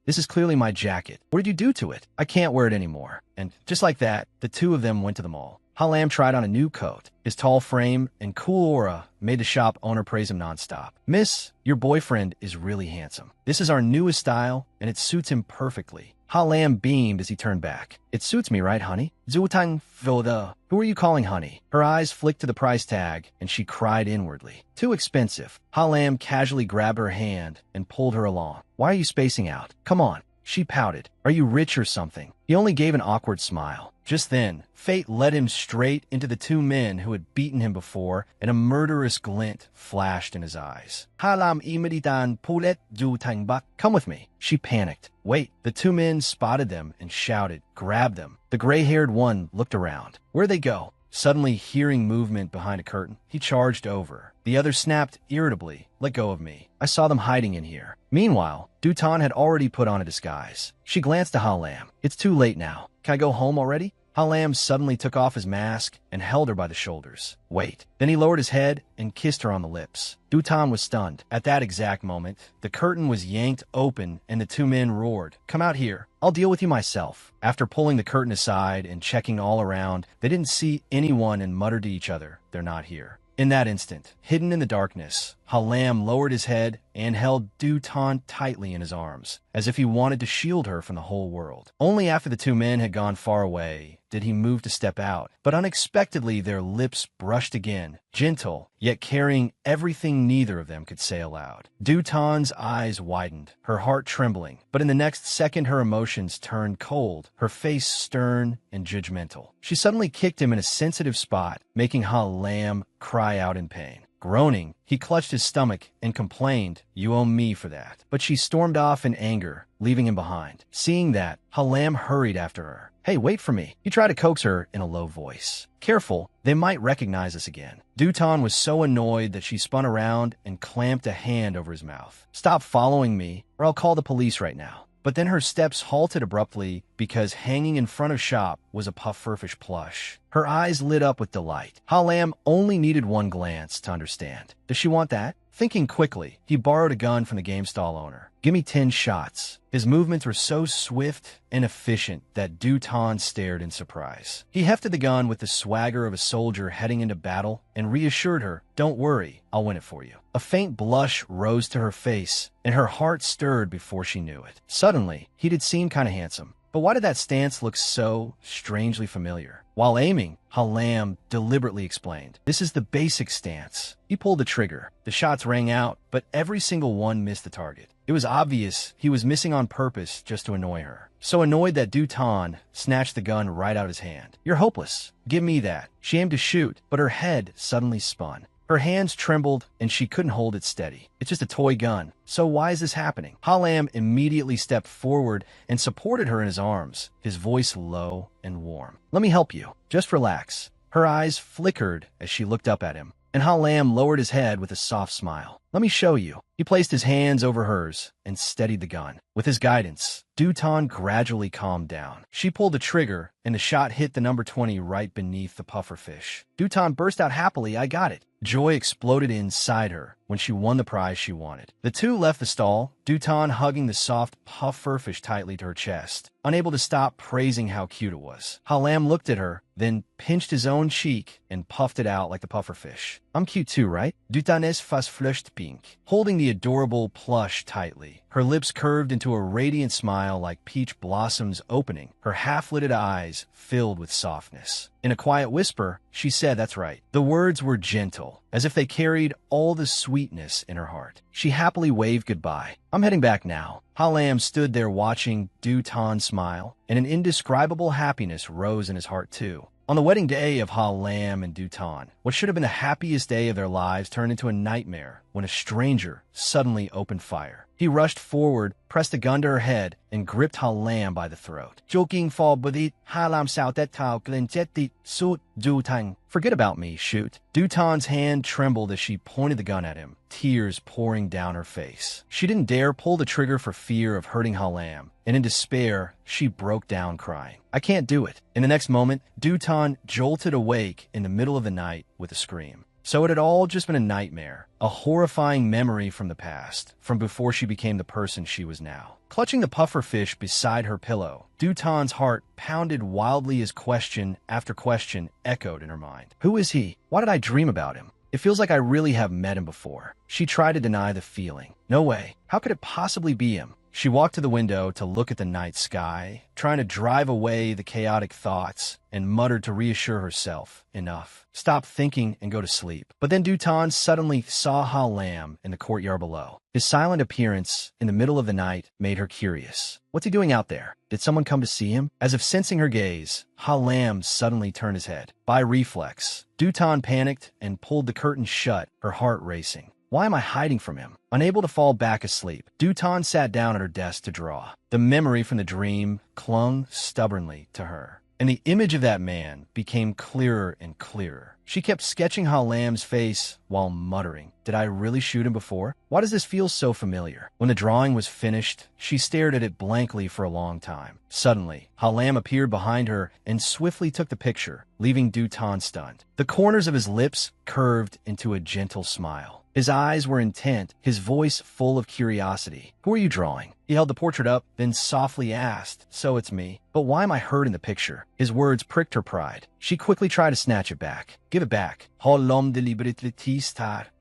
This is clearly my jacket. What did you do to it? I can't wear it anymore. And just like that, the two of them went to the mall. Ha Lam tried on a new coat. His tall frame and cool aura made the shop owner praise him nonstop. Miss, your boyfriend is really handsome. This is our newest style, and it suits him perfectly. Ha Lam beamed as he turned back. It suits me, right, honey? Zutang Foda. Who are you calling honey? Her eyes flicked to the price tag, and she cried inwardly. Too expensive. Ha Lam casually grabbed her hand and pulled her along. Why are you spacing out? Come on. She pouted. Are you rich or something? He only gave an awkward smile. Just then, fate led him straight into the two men who had beaten him before, and a murderous glint flashed in his eyes. Halam imeditan pulet du tangbak. Come with me. She panicked. Wait. The two men spotted them and shouted, grab them. The gray-haired one looked around. Where'd they go? Suddenly hearing movement behind a curtain, he charged over. The other snapped irritably, let go of me. I saw them hiding in here. Meanwhile, Dutan had already put on a disguise. She glanced at Ha Lam. It's too late now. Can I go home already? Ha Lam suddenly took off his mask and held her by the shoulders. Wait. Then he lowered his head and kissed her on the lips. Dutan was stunned. At that exact moment, the curtain was yanked open and the two men roared. Come out here. I'll deal with you myself. After pulling the curtain aside and checking all around, they didn't see anyone and muttered to each other, they're not here. In that instant, hidden in the darkness, Ha Lam lowered his head and held Dutan tightly in his arms, as if he wanted to shield her from the whole world. Only after the two men had gone far away did he move to step out, but unexpectedly their lips brushed again, gentle, yet carrying everything neither of them could say aloud. Dutan's eyes widened, her heart trembling, but in the next second her emotions turned cold, her face stern and judgmental. She suddenly kicked him in a sensitive spot, making Ha Lam cry out in pain. Groaning, he clutched his stomach and complained, you owe me for that. But she stormed off in anger, leaving him behind. Seeing that, Ha Lam hurried after her. Hey, wait for me. He tried to coax her in a low voice. Careful, they might recognize us again. Dutan was so annoyed that she spun around and clamped a hand over his mouth. Stop following me, or I'll call the police right now. But then her steps halted abruptly because hanging in front of shop was a pufferfish plush. Her eyes lit up with delight. Ha Lam only needed one glance to understand. Does she want that? Thinking quickly, he borrowed a gun from the game stall owner. Give me 10 shots. His movements were so swift and efficient that Dutan stared in surprise. He hefted the gun with the swagger of a soldier heading into battle and reassured her, don't worry, I'll win it for you. A faint blush rose to her face, and her heart stirred before she knew it. Suddenly, he did seem kind of handsome. But why did that stance look so strangely familiar? While aiming, Ha Lam deliberately explained, this is the basic stance. He pulled the trigger. The shots rang out, but every single one missed the target. It was obvious he was missing on purpose just to annoy her. So annoyed that Dutan snatched the gun right out of his hand. You're hopeless. Give me that. She aimed to shoot, but her head suddenly spun. Her hands trembled, and she couldn't hold it steady. It's just a toy gun. So why is this happening? Ha Lam immediately stepped forward and supported her in his arms, his voice low and warm. Let me help you. Just relax. Her eyes flickered as she looked up at him, and Ha Lam lowered his head with a soft smile. Let me show you. He placed his hands over hers and steadied the gun. With his guidance, Dutan gradually calmed down. She pulled the trigger, and the shot hit the number 20 right beneath the pufferfish. Dutan burst out happily, I got it. Joy exploded inside her when she won the prize she wanted. The two left the stall, Dutan hugging the soft pufferfish tightly to her chest, unable to stop praising how cute it was. Ha Lam looked at her, then pinched his own cheek and puffed it out like the pufferfish. I'm cute too, right? Dutan ist fast flushed pink. Holding the adorable plush tightly, her lips curved into a radiant smile like peach blossoms opening, her half-lidded eyes filled with softness. In a quiet whisper, she said, that's right. The words were gentle, as if they carried all the sweetness in her heart. She happily waved goodbye. I'm heading back now. Ha Lam stood there watching Dutan smile, and an indescribable happiness rose in his heart too. On the wedding day of Ha Lam and Dutan, what should have been the happiest day of their lives turned into a nightmare when a stranger suddenly opened fire. He rushed forward, pressed a gun to her head, and gripped Lam by the throat. Forget about me, shoot. Dutan's hand trembled as she pointed the gun at him, tears pouring down her face. She didn't dare pull the trigger for fear of hurting Lam, and in despair, she broke down crying. I can't do it. In the next moment, Dutan jolted awake in the middle of the night with a scream. So it had all just been a nightmare, a horrifying memory from the past, from before she became the person she was now. Clutching the pufferfish beside her pillow, Dutan's heart pounded wildly as question after question echoed in her mind. Who is he? Why did I dream about him? It feels like I really have met him before. She tried to deny the feeling. No way. How could it possibly be him? She walked to the window to look at the night sky, trying to drive away the chaotic thoughts, and muttered to reassure herself, enough. Stop thinking and go to sleep. But then Dutan suddenly saw Lam in the courtyard below. His silent appearance in the middle of the night made her curious. What's he doing out there? Did someone come to see him? As if sensing her gaze, Lam suddenly turned his head. By reflex, Dutan panicked and pulled the curtain shut, her heart racing. Why am I hiding from him? Unable to fall back asleep, Dutan sat down at her desk to draw. The memory from the dream clung stubbornly to her, and the image of that man became clearer and clearer. She kept sketching Lam's face while muttering, did I really shoot him before? Why does this feel so familiar? When the drawing was finished, she stared at it blankly for a long time. Suddenly, Lam appeared behind her and swiftly took the picture, leaving Dutan stunned. The corners of his lips curved into a gentle smile. His eyes were intent, his voice full of curiosity. Who are you drawing? He held the portrait up, then softly asked, so it's me. But why am I hurt in the picture? His words pricked her pride. She quickly tried to snatch it back. Give it back.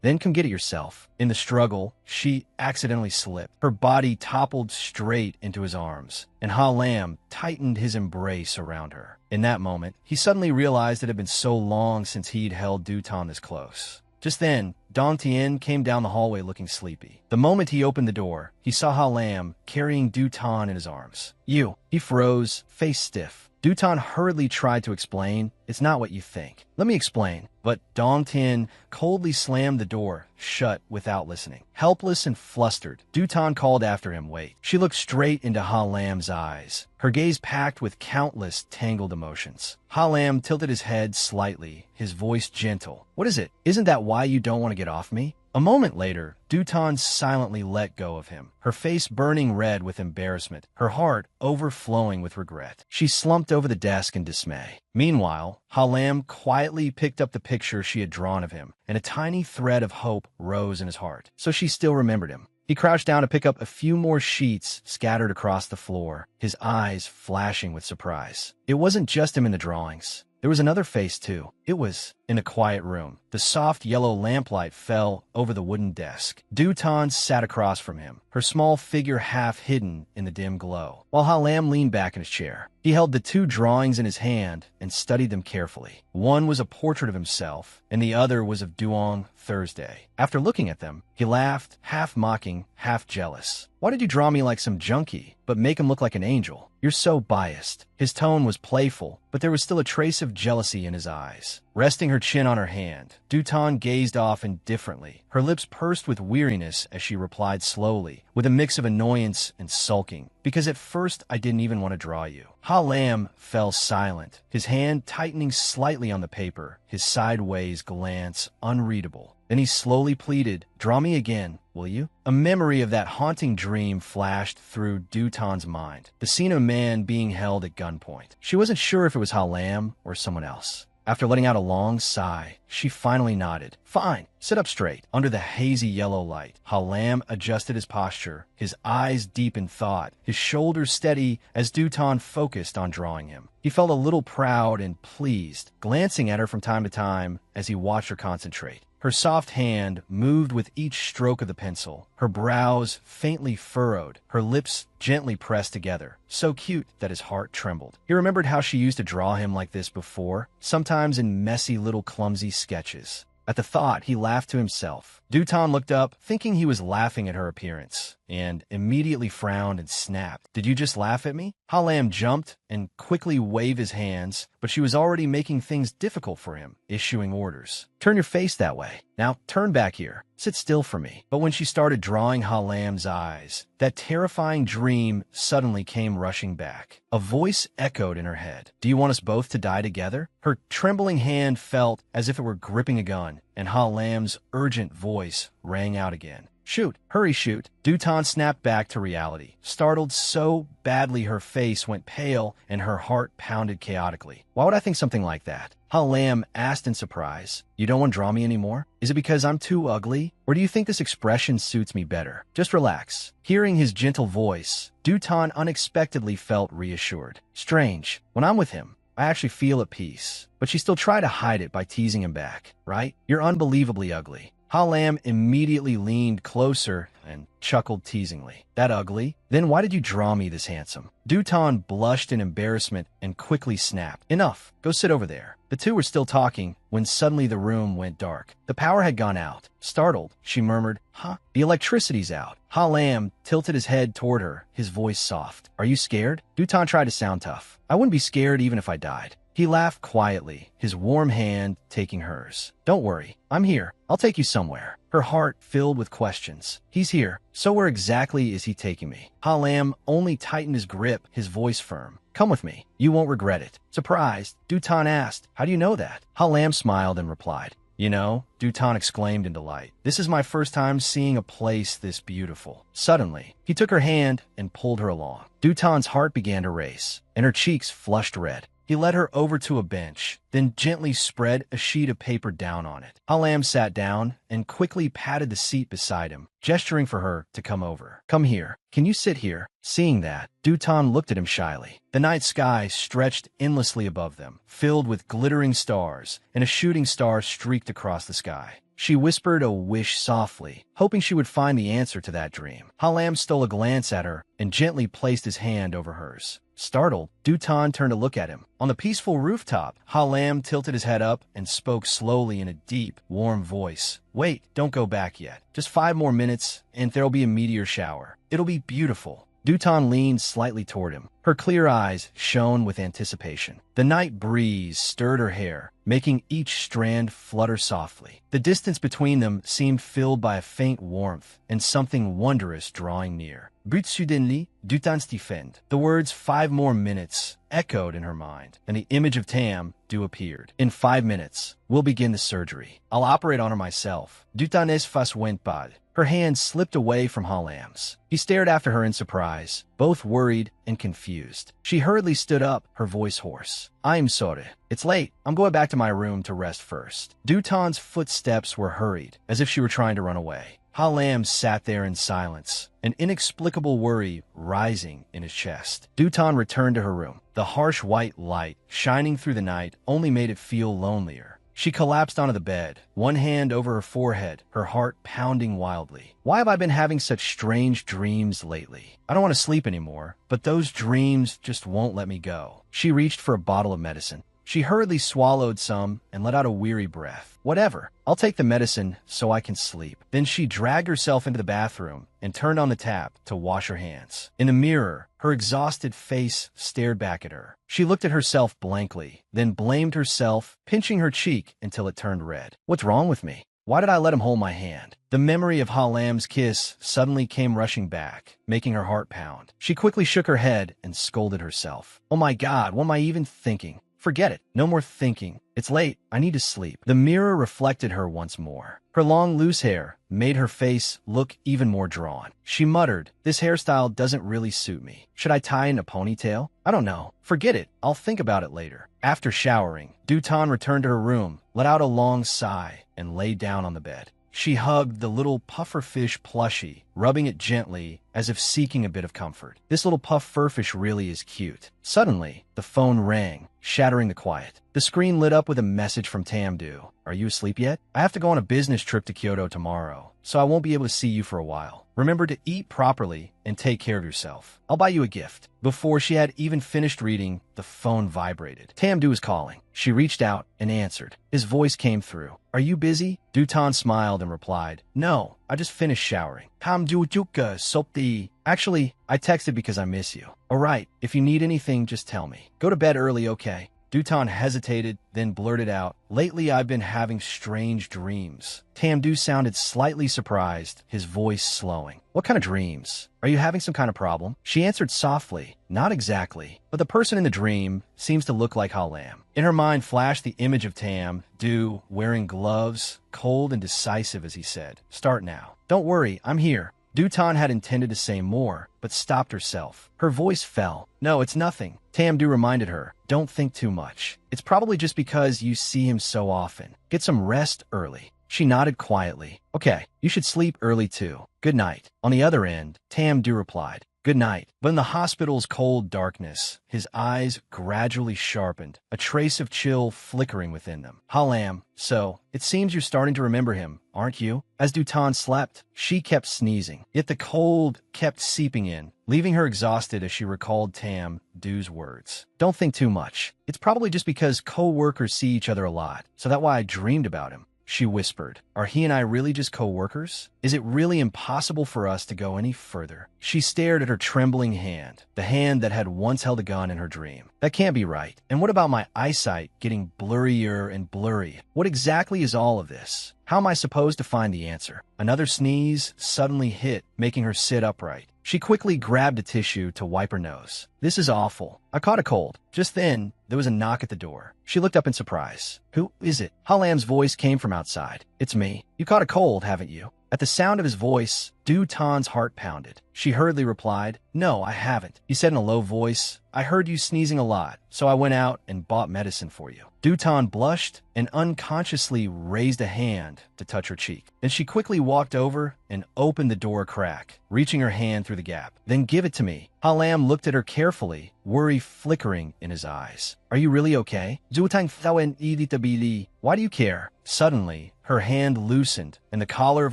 Then come get it yourself. In the struggle, she accidentally slipped. Her body toppled straight into his arms, and Lam tightened his embrace around her. In that moment, he suddenly realized it had been so long since he'd held Dutan this close. Just then, Dong Tien came down the hallway looking sleepy. The moment he opened the door, he saw Lam carrying Dutan in his arms. You. He froze, face stiff. Dutan hurriedly tried to explain, it's not what you think. Let me explain. But Dong Tien coldly slammed the door shut without listening. Helpless and flustered, Dutan called after him, wait. She looked straight into Lam's eyes, her gaze packed with countless tangled emotions. Lam tilted his head slightly, his voice gentle. What is it? Isn't that why you don't want to get off me? A moment later, Dutan silently let go of him, her face burning red with embarrassment, her heart overflowing with regret. She slumped over the desk in dismay. Meanwhile, Lam quietly picked up the picture she had drawn of him, and a tiny thread of hope rose in his heart. So she still remembered him. He crouched down to pick up a few more sheets scattered across the floor, his eyes flashing with surprise. It wasn't just him in the drawings. There was another face, too. It was in a quiet room. The soft yellow lamplight fell over the wooden desk. Dutan sat across from him, her small figure half hidden in the dim glow, while Lam leaned back in his chair. He held the two drawings in his hand and studied them carefully. One was a portrait of himself, and the other was of Duong Thursday. After looking at them, he laughed, half mocking, half jealous. Why did you draw me like some junkie, but make him look like an angel? You're so biased. His tone was playful, but there was still a trace of jealousy in his eyes. Resting her chin on her hand, Dutan gazed off indifferently, her lips pursed with weariness as she replied slowly, with a mix of annoyance and sulking, because at first I didn't even want to draw you. Lam fell silent, his hand tightening slightly on the paper, his sideways glance unreadable. Then he slowly pleaded, draw me again, will you? A memory of that haunting dream flashed through Dutan's mind, the scene of a man being held at gunpoint. She wasn't sure if it was Lam or someone else. After letting out a long sigh, she finally nodded. Fine, sit up straight. Under the hazy yellow light, Lam adjusted his posture, his eyes deep in thought, his shoulders steady as Dutan focused on drawing him. He felt a little proud and pleased, glancing at her from time to time as he watched her concentrate. Her soft hand moved with each stroke of the pencil, her brows faintly furrowed, her lips gently pressed together, so cute that his heart trembled. He remembered how she used to draw him like this before, sometimes in messy little clumsy sketches. At the thought, he laughed to himself. Dutan looked up, thinking he was laughing at her appearance. and immediately frowned and snapped. "Did you just laugh at me?" Ha-Lam jumped and quickly waved his hands, but she was already making things difficult for him, issuing orders. "Turn your face that way. Now turn back here. Sit still for me." But when she started drawing Ha-Lam's eyes, that terrifying dream suddenly came rushing back. A voice echoed in her head. "Do you want us both to die together?" Her trembling hand felt as if it were gripping a gun, and Ha-Lam's urgent voice rang out again. "Shoot! Hurry, shoot!" Dutan snapped back to reality, startled so badly her face went pale and her heart pounded chaotically. "Why would I think something like that?" Ha-Lam asked in surprise. "You don't want to draw me anymore? Is it because I'm too ugly? Or do you think this expression suits me better? Just relax." Hearing his gentle voice, Dutan unexpectedly felt reassured. Strange. When I'm with him, I actually feel at peace. But she still tried to hide it by teasing him back. "Right? You're unbelievably ugly." Ha-Lam immediately leaned closer and chuckled teasingly. "That ugly? Then why did you draw me this handsome?" Dutan blushed in embarrassment and quickly snapped. "Enough. Go sit over there." The two were still talking when suddenly the room went dark. The power had gone out. Startled, she murmured, "Huh? The electricity's out." Ha-Lam tilted his head toward her, his voice soft. "Are you scared?" Dutan tried to sound tough. "I wouldn't be scared even if I died." He laughed quietly, his warm hand taking hers. "Don't worry, I'm here. I'll take you somewhere." Her heart filled with questions. "He's here. So where exactly is he taking me?" Ha-Lam only tightened his grip, his voice firm. "Come with me. You won't regret it." Surprised, Dutan asked, "How do you know that?" Ha-Lam smiled and replied, "You know," Dutan exclaimed in delight, "this is my first time seeing a place this beautiful." Suddenly, he took her hand and pulled her along. Dutan's heart began to race, and her cheeks flushed red. He led her over to a bench, then gently spread a sheet of paper down on it. Ha-Lam sat down and quickly patted the seat beside him, gesturing for her to come over. "Come here. Can you sit here?" Seeing that, Dutan looked at him shyly. The night sky stretched endlessly above them, filled with glittering stars, and a shooting star streaked across the sky. She whispered a wish softly, hoping she would find the answer to that dream. Ha-Lam stole a glance at her and gently placed his hand over hers. Startled, Dutan turned to look at him. On the peaceful rooftop, Ha-Lam tilted his head up and spoke slowly in a deep, warm voice. "Wait, don't go back yet. Just 5 more minutes, and there'll be a meteor shower. It'll be beautiful." Dutan leaned slightly toward him. Her clear eyes shone with anticipation. The night breeze stirred her hair, making each strand flutter softly. The distance between them seemed filled by a faint warmth and something wondrous drawing near. "But suddenly, Dutan stiffened." The words 5 more minutes echoed in her mind, and the image of Tam appeared. "In 5 minutes, we'll begin the surgery. I'll operate on her myself." Dutan's face went bad. Her hand slipped away from Ha-Lam's. He stared after her in surprise, both worried and confused. She hurriedly stood up, her voice hoarse. "I'm sorry. It's late. I'm going back to my room to rest first." Dutan's footsteps were hurried, as if she were trying to run away. Ha-Lam sat there in silence, an inexplicable worry rising in his chest. Dutan returned to her room. The harsh white light, shining through the night, only made it feel lonelier. She collapsed onto the bed, one hand over her forehead, her heart pounding wildly. "Why have I been having such strange dreams lately? I don't want to sleep anymore, but those dreams just won't let me go." She reached for a bottle of medicine. She hurriedly swallowed some and let out a weary breath. "Whatever, I'll take the medicine so I can sleep." Then she dragged herself into the bathroom and turned on the tap to wash her hands. In the mirror, her exhausted face stared back at her. She looked at herself blankly, then blamed herself, pinching her cheek until it turned red. "What's wrong with me? Why did I let him hold my hand?" The memory of Ha-Lam's kiss suddenly came rushing back, making her heart pound. She quickly shook her head and scolded herself. "Oh my God, what am I even thinking? Forget it. No more thinking. It's late. I need to sleep." The mirror reflected her once more. Her long, loose hair made her face look even more drawn. She muttered, "This hairstyle doesn't really suit me. Should I tie in a ponytail? I don't know. Forget it. I'll think about it later." After showering, Dutan returned to her room, let out a long sigh, and lay down on the bed. She hugged the little pufferfish plushie, rubbing it gently as if seeking a bit of comfort. This little puff furfish really is cute. Suddenly, the phone rang, shattering the quiet. The screen lit up with a message from Tamdu. "Are you asleep yet? I have to go on a business trip to Kyoto tomorrow, so I won't be able to see you for a while. Remember to eat properly and take care of yourself. I'll buy you a gift. Before she had even finished reading, the phone vibrated. Tamdu was calling. She reached out and answered. His voice came through. Are you busy? Dutan smiled and replied, No, I just finished showering. Kamdujuka sopti. Actually, I texted because I miss you. Alright, if you need anything, just tell me. Go to bed early, okay? Dutan hesitated, then blurted out, Lately I've been having strange dreams. Tamdu sounded slightly surprised, his voice slowing. What kind of dreams? Are you having some kind of problem? She answered softly, Not exactly, but the person in the dream seems to look like Halam. In her mind flashed the image of Tamdu wearing gloves, cold and decisive as he said, Start now. Don't worry, I'm here. Dutan had intended to say more, but stopped herself. Her voice fell. No, it's nothing. Tamdu reminded her, Don't think too much. It's probably just because you see him so often. Get some rest early. She nodded quietly. Okay, you should sleep early too. Good night. On the other end, Tamdu replied, Good night. But in the hospital's cold darkness, his eyes gradually sharpened, a trace of chill flickering within them. Halam, so, it seems you're starting to remember him, aren't you? As Dutan slept, she kept sneezing, yet the cold kept seeping in, leaving her exhausted as she recalled Tamdu's words. Don't think too much. It's probably just because co-workers see each other a lot, so that's why I dreamed about him. She whispered, Are he and I really just co-workers? Is it really impossible for us to go any further? She stared at her trembling hand, the hand that had once held a gun in her dream. That can't be right. And what about my eyesight getting blurrier and blurry? What exactly is all of this? How am I supposed to find the answer? Another sneeze suddenly hit, making her sit upright. She quickly grabbed a tissue to wipe her nose. This is awful. I caught a cold. Just then, there was a knock at the door. She looked up in surprise. Who is it? Halam's voice came from outside. It's me. You caught a cold, haven't you? At the sound of his voice, Dutan's heart pounded. She hurriedly replied, No, I haven't. He said in a low voice, I heard you sneezing a lot, so I went out and bought medicine for you. Dutan blushed and unconsciously raised a hand to touch her cheek. Then she quickly walked over and opened the door a crack, reaching her hand through the gap. Then give it to me. Halam looked at her carefully, worry flickering in his eyes. Are you really okay? Why do you care? Suddenly, her hand loosened and the collar of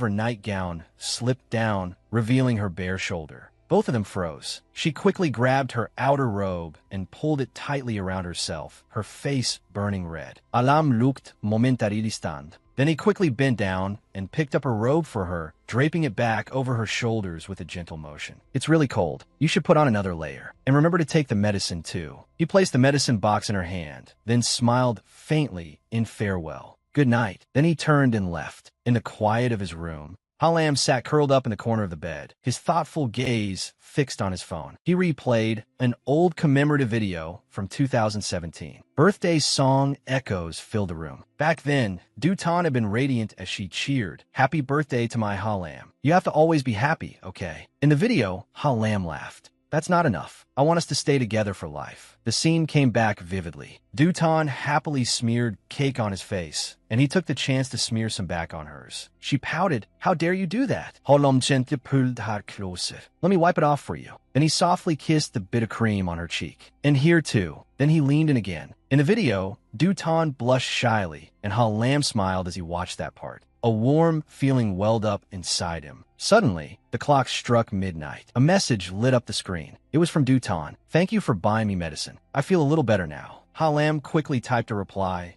her nightgown slipped down, revealing her bare shoulder. Both of them froze. She quickly grabbed her outer robe and pulled it tightly around herself, her face burning red. Alam looked momentarily stunned. Then he quickly bent down and picked up her robe for her, draping it back over her shoulders with a gentle motion. It's really cold. You should put on another layer. And remember to take the medicine too. He placed the medicine box in her hand, then smiled faintly in farewell. Good night. Then he turned and left. In the quiet of his room, Halam sat curled up in the corner of the bed, his thoughtful gaze fixed on his phone. He replayed an old commemorative video from 2017. Birthday song echoes filled the room. Back then, Dutan had been radiant as she cheered, Happy birthday to my Halam. You have to always be happy, okay? In the video, Halam laughed. That's not enough. I want us to stay together for life. The scene came back vividly. Dutan happily smeared cake on his face, and he took the chance to smear some back on hers. She pouted, How dare you do that? Halam gently pulled her closer. Let me wipe it off for you. Then he softly kissed the bit of cream on her cheek. And here too. Then he leaned in again. In the video, Dutan blushed shyly, and Halam smiled as he watched that part. A warm feeling welled up inside him. Suddenly, the clock struck midnight. A message lit up the screen. It was from Dutan. Thank you for buying me medicine. I feel a little better now. Halam quickly typed a reply.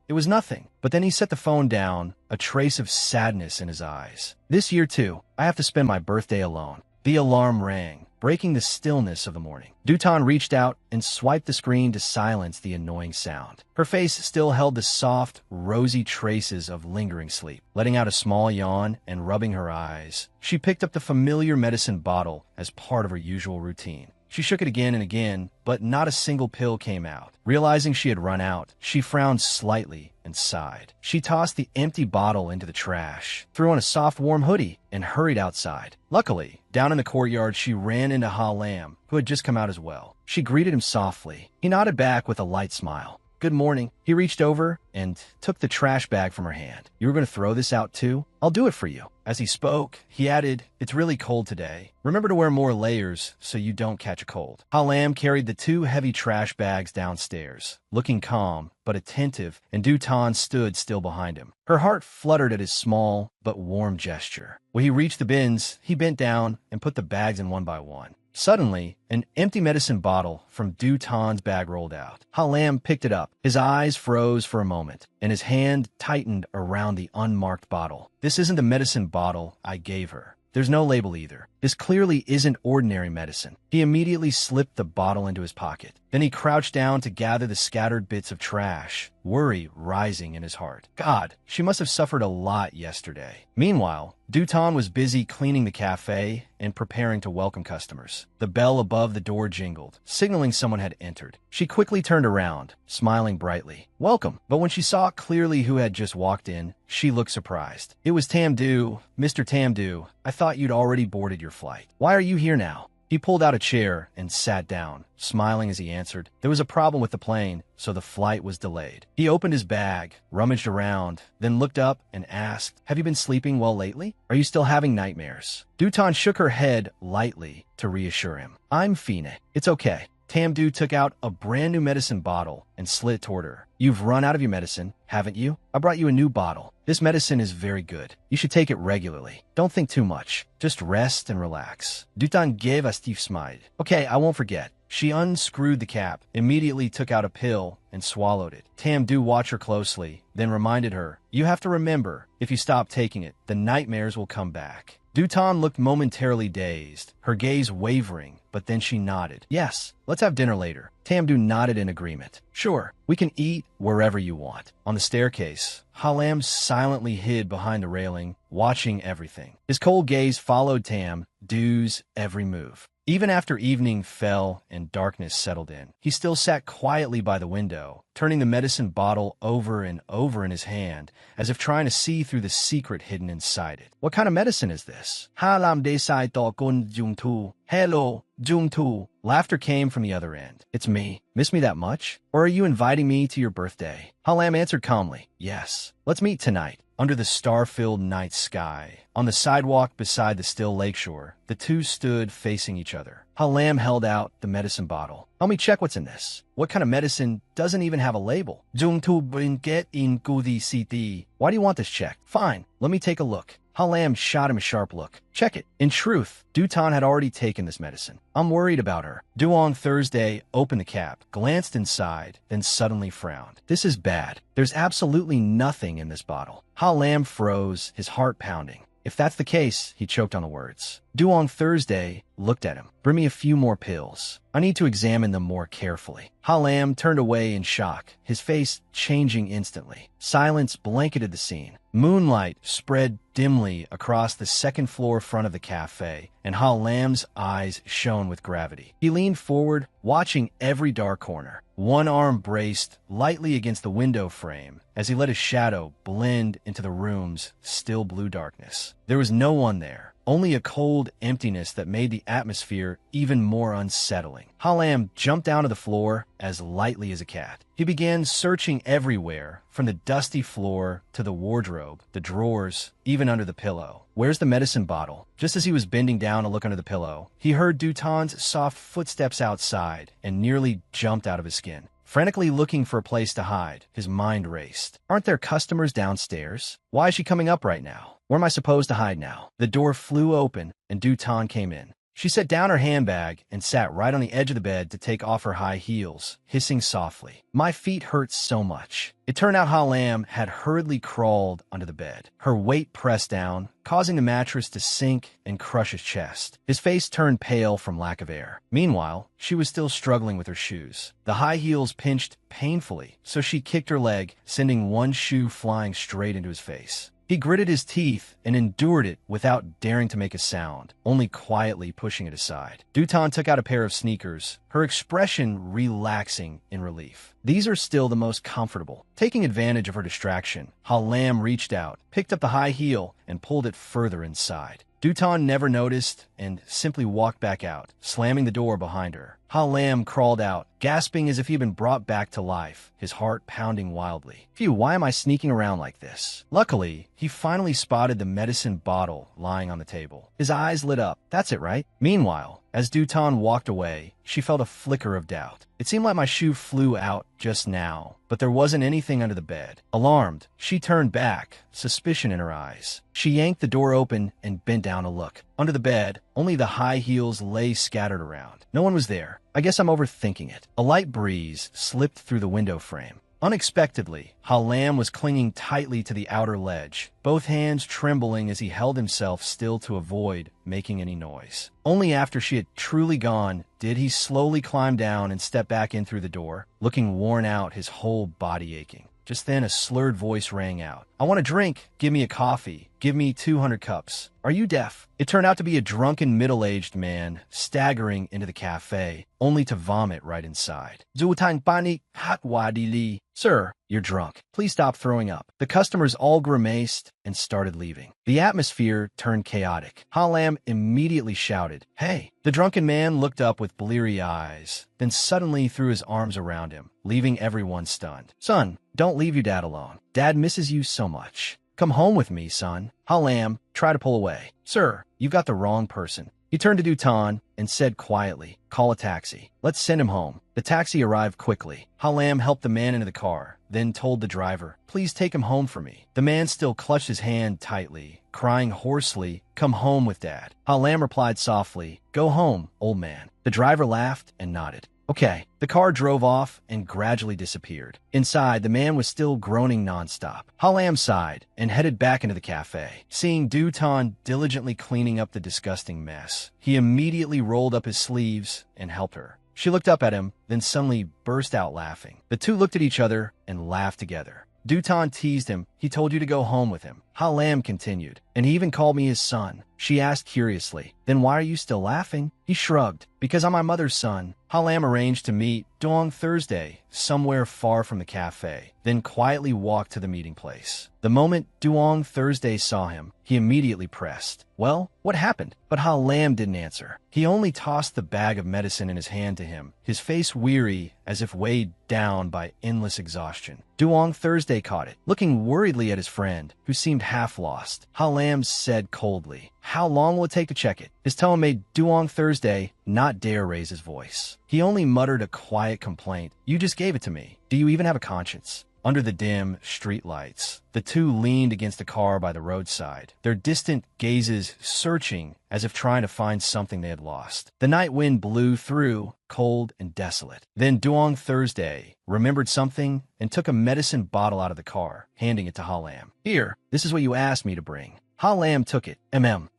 It was nothing. But then he set the phone down, a trace of sadness in his eyes. This year, too, I have to spend my birthday alone. The alarm rang, breaking the stillness of the morning. Dutan reached out and swiped the screen to silence the annoying sound. Her face still held the soft, rosy traces of lingering sleep. Letting out a small yawn and rubbing her eyes, she picked up the familiar medicine bottle as part of her usual routine. She shook it again and again, but not a single pill came out. Realizing she had run out, she frowned slightly and sighed. She tossed the empty bottle into the trash, threw on a soft, warm hoodie, and hurried outside. Luckily, down in the courtyard, she ran into Halam, who had just come out as well. She greeted him softly. He nodded back with a light smile. Good morning. He reached over and took the trash bag from her hand. You were going to throw this out too? I'll do it for you. As he spoke, he added, it's really cold today. Remember to wear more layers so you don't catch a cold. Halam carried the 2 heavy trash bags downstairs, looking calm but attentive, and Dutan stood still behind him. Her heart fluttered at his small but warm gesture. When he reached the bins, he bent down and put the bags in one by one. Suddenly, an empty medicine bottle from Dutan's bag rolled out. Halam picked it up. His eyes froze for a moment, and his hand tightened around the unmarked bottle. This isn't the medicine bottle I gave her. There's no label either. This clearly isn't ordinary medicine. He immediately slipped the bottle into his pocket. Then he crouched down to gather the scattered bits of trash, worry rising in his heart. God, she must have suffered a lot yesterday. Meanwhile, Dutan was busy cleaning the cafe and preparing to welcome customers. The bell above the door jingled, signaling someone had entered. She quickly turned around, smiling brightly. Welcome. But when she saw clearly who had just walked in, she looked surprised. It was Tamdu. Mr. Tamdu, I thought you'd already boarded your flight. Why are you here now? He pulled out a chair and sat down, smiling as he answered. There was a problem with the plane, so the flight was delayed. He opened his bag, rummaged around, then looked up and asked, have you been sleeping well lately? Are you still having nightmares? Dutan shook her head lightly to reassure him. I'm Fine. It's okay. Tamdu took out a brand new medicine bottle and slid it toward her. You've run out of your medicine, haven't you? I brought you a new bottle. This medicine is very good. You should take it regularly. Don't think too much. Just rest and relax. Dutan gave a stiff smile. Okay, I won't forget. She unscrewed the cap, immediately took out a pill, and swallowed it. Tamdu watched her closely, then reminded her, you have to remember, if you stop taking it, the nightmares will come back. Dutan looked momentarily dazed, her gaze wavering, but then she nodded. Yes, let's have dinner later. Tamdu nodded in agreement. Sure, we can eat wherever you want. On the staircase, Halam silently hid behind the railing, watching everything. His cold gaze followed Tamdu's every move. Even after evening fell and darkness settled in, he still sat quietly by the window, turning the medicine bottle over and over in his hand, as if trying to see through the secret hidden inside it. What kind of medicine is this? Halam desai to kun jungtu. Hello, Jungtu. Laughter came from the other end. It's me. Miss me that much? Or are you inviting me to your birthday? Halam answered calmly. Yes. Let's meet tonight. Under the star-filled night sky, on the sidewalk beside the still lakeshore, the two stood facing each other. Halam held out the medicine bottle. Help me check what's in this. What kind of medicine doesn't even have a label? Jungtu bringet in gudi city. Why do you want this checked? Fine, let me take a look. Halam shot him a sharp look. Check it. In truth, Dutan had already taken this medicine. I'm worried about her. Duong Thursday opened the cap, glanced inside, then suddenly frowned. This is bad. There's absolutely nothing in this bottle. Halam froze, his heart pounding. If that's the case, he choked on the words. Duong Thursday looked at him. Bring me a few more pills. I need to examine them more carefully. Halam turned away in shock, his face changing instantly. Silence blanketed the scene. Moonlight spread dimly across the second floor front of the cafe, and Halam's eyes shone with gravity. He leaned forward, watching every dark corner. One arm braced lightly against the window frame as he let his shadow blend into the room's still blue darkness. There was no one there. Only a cold emptiness that made the atmosphere even more unsettling. Halam jumped down to the floor as lightly as a cat. He began searching everywhere, from the dusty floor to the wardrobe, the drawers, even under the pillow. Where's the medicine bottle? Just as he was bending down to look under the pillow, he heard Dutan's soft footsteps outside and nearly jumped out of his skin. Frantically looking for a place to hide, his mind raced. Aren't there customers downstairs? Why is she coming up right now? Where am I supposed to hide now? The door flew open, and Dutan came in. She set down her handbag and sat right on the edge of the bed to take off her high heels, hissing softly. My feet hurt so much. It turned out Halam had hurriedly crawled under the bed, her weight pressed down, causing the mattress to sink and crush his chest. His face turned pale from lack of air. Meanwhile, she was still struggling with her shoes. The high heels pinched painfully, so she kicked her leg, sending one shoe flying straight into his face. He gritted his teeth and endured it without daring to make a sound, only quietly pushing it aside. Dutan took out a pair of sneakers, her expression relaxing in relief. These are still the most comfortable. Taking advantage of her distraction, Halam reached out, picked up the high heel, and pulled it further inside. Dutan never noticed and simply walked back out, slamming the door behind her. Ha Lam crawled out, gasping as if he'd been brought back to life, his heart pounding wildly. Phew, why am I sneaking around like this? Luckily, he finally spotted the medicine bottle lying on the table. His eyes lit up. That's it, right? Meanwhile, as Dutan walked away, she felt a flicker of doubt. It seemed like my shoe flew out just now, but there wasn't anything under the bed. Alarmed, she turned back, suspicion in her eyes. She yanked the door open and bent down to look. Under the bed, only the high heels lay scattered around. No one was there. I guess I'm overthinking it. A light breeze slipped through the window frame. Unexpectedly, Ha Lam was clinging tightly to the outer ledge, both hands trembling as he held himself still to avoid making any noise. Only after she had truly gone did he slowly climb down and step back in through the door, looking worn out, his whole body aching. Just then, a slurred voice rang out. "I want a drink. Give me a coffee. Give me 200 cups. Are you deaf?" It turned out to be a drunken middle-aged man staggering into the cafe, only to vomit right inside. "Zutang pani hatwadili." "Sir, you're drunk. Please stop throwing up." The customers all grimaced and started leaving. The atmosphere turned chaotic. Ha Lam immediately shouted, "Hey!" The drunken man looked up with bleary eyes, then suddenly threw his arms around him, leaving everyone stunned. "Son, don't leave your dad alone. Dad misses you so much. Come home with me, son." Ha Lam tried to pull away. "Sir, you've got the wrong person." He turned to Dutan and said quietly, "Call a taxi. Let's send him home." The taxi arrived quickly. Ha Lam helped the man into the car, then told the driver, "Please take him home for me." The man still clutched his hand tightly, crying hoarsely, "Come home with Dad." Ha Lam replied softly, "Go home, old man." The driver laughed and nodded. Okay. The car drove off and gradually disappeared. Inside, the man was still groaning nonstop. Ha Lam sighed and headed back into the cafe. Seeing Dutan diligently cleaning up the disgusting mess, he immediately rolled up his sleeves and helped her. She looked up at him, then suddenly burst out laughing. The two looked at each other and laughed together. Dutan teased him. "He told you to go home with him." Ha Lam continued, "And he even called me his son." She asked curiously, "Then why are you still laughing?" He shrugged, "Because I'm my mother's son." Ha Lam arranged to meet Duong Thursday somewhere far from the cafe, then quietly walked to the meeting place. The moment Duong Thursday saw him, he immediately pressed, "Well, what happened?" But Ha Lam didn't answer. He only tossed the bag of medicine in his hand to him, his face weary as if weighed down by endless exhaustion. Duong Thursday caught it, looking worriedly at his friend, who seemed half lost. Ha Lam said coldly, "How long will it take to check it?" His tone made Duong Thursday not dare raise his voice. He only muttered a quiet complaint. "You just gave it to me. Do you even have a conscience?" Under the dim street lights, the two leaned against a car by the roadside, their distant gazes searching as if trying to find something they had lost. The night wind blew through, cold and desolate. Then Duong Thursday remembered something and took a medicine bottle out of the car, handing it to Ha Lam. "Here, this is what you asked me to bring." Ha Lam took it.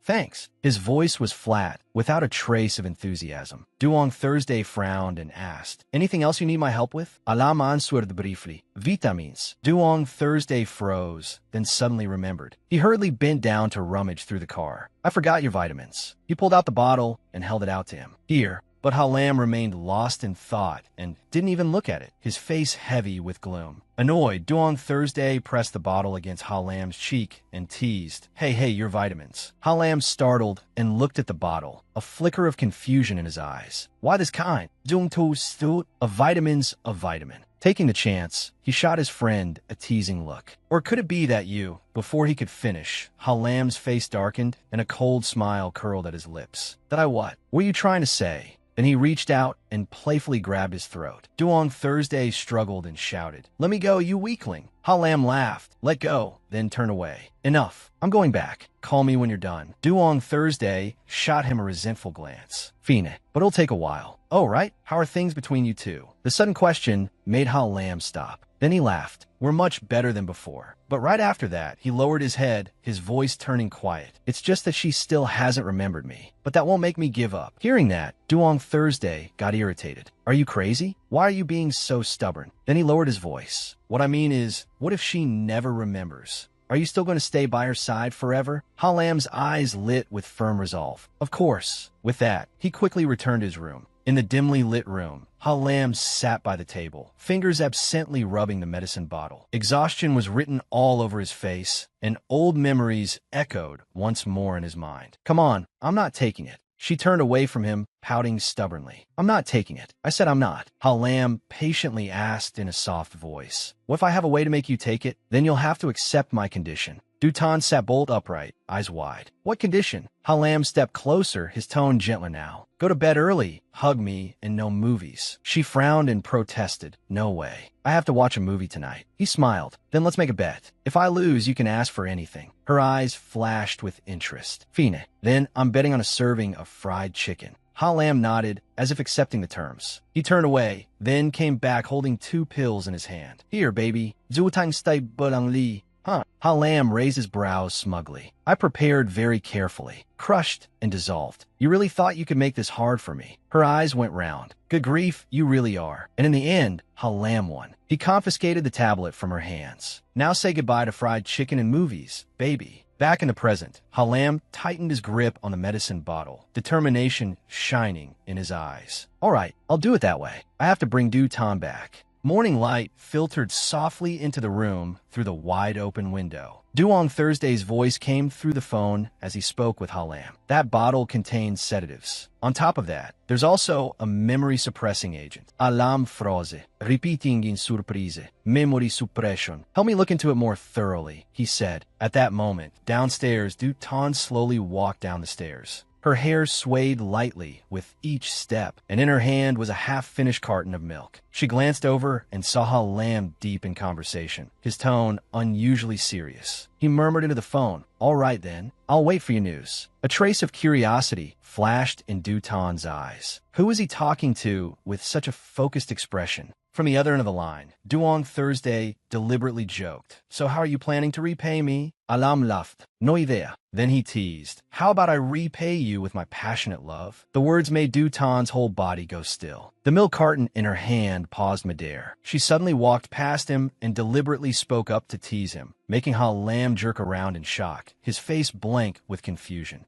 Thanks." His voice was flat, without a trace of enthusiasm. Duong Thursday frowned and asked, "Anything else you need my help with?" Alam answered briefly, "Vitamins." Duong Thursday froze, then suddenly remembered. He hurriedly bent down to rummage through the car. "I forgot your vitamins." He pulled out the bottle and held it out to him. "Here." But Ha Lam remained lost in thought and didn't even look at it, his face heavy with gloom. Annoyed, Duong Thursday pressed the bottle against Ha Lam's cheek and teased, Hey, your vitamins." Ha Lam startled and looked at the bottle, a flicker of confusion in his eyes. "Why this kind?" "Dung tu stu, a vitamin's a vitamin." Taking the chance, he shot his friend a teasing look. "Or could it be that you?" Before he could finish, Ha Lam's face darkened and a cold smile curled at his lips. "That I what? What were you trying to say?" Then he reached out and playfully grabbed his throat. Duong Thursday struggled and shouted, "Let me go, you weakling." Ha Lam laughed, "Let go," then turned away. "Enough. I'm going back. Call me when you're done." Duong Thursday shot him a resentful glance. "Fine, but it'll take a while." "Oh, right? How are things between you two?" The sudden question made Ha Lam stop. Then he laughed. "We're much better than before." But right after that, he lowered his head, his voice turning quiet. "It's just that she still hasn't remembered me. But that won't make me give up." Hearing that, Duong Thursday got irritated. "Are you crazy? Why are you being so stubborn?" Then he lowered his voice. "What I mean is, what if she never remembers? Are you still going to stay by her side forever?" Ha Lam's eyes lit with firm resolve. "Of course." With that, he quickly returned to his room. In the dimly lit room, Lam sat by the table, fingers absently rubbing the medicine bottle. Exhaustion was written all over his face, and old memories echoed once more in his mind. Come on, I'm not taking it. She turned away from him, pouting stubbornly. I'm not taking it. I said I'm not. Lam patiently asked in a soft voice. What if I have a way to make you take it? Then you'll have to accept my condition. Dutan sat bolt upright, eyes wide. What condition? Lam stepped closer, his tone gentler now. Go to bed early, hug me, and no movies. She frowned and protested. No way. I have to watch a movie tonight. He smiled. Then let's make a bet. If I lose, you can ask for anything. Her eyes flashed with interest. Fine. Then I'm betting on a serving of fried chicken. Lam nodded, as if accepting the terms. He turned away, then came back holding 2 pills in his hand. Here, baby. Zutang stai bulang li. Huh. Lam raised his brows smugly. I prepared very carefully, crushed and dissolved. You really thought you could make this hard for me? Her eyes went round. Good grief, you really are. And in the end, Lam won. He confiscated the tablet from her hands. Now say goodbye to fried chicken and movies, baby. Back in the present, Lam tightened his grip on the medicine bottle, determination shining in his eyes. All right, I'll do it that way. I have to bring Dutan back. Morning light filtered softly into the room through the wide-open window. Duong Thursday's voice came through the phone as he spoke with Lam. That bottle contains sedatives. On top of that, there's also a memory-suppressing agent. Alarm froze, repeating in surprise, memory suppression. Help me look into it more thoroughly, he said. At that moment, downstairs, Dutan slowly walked down the stairs. Her hair swayed lightly with each step, and in her hand was a half-finished carton of milk. She glanced over and saw Lam deep in conversation, his tone unusually serious. He murmured into the phone, All right then, I'll wait for your news. A trace of curiosity flashed in Dutan's eyes. Who was he talking to with such a focused expression? From the other end of the line, Duong Thursday deliberately joked. So how are you planning to repay me? Lam laughed. No idea. Then he teased. How about I repay you with my passionate love? The words made Dutan's whole body go still. The milk carton in her hand paused midair. She suddenly walked past him and deliberately spoke up to tease him, making Lam jerk around in shock, his face blank with confusion.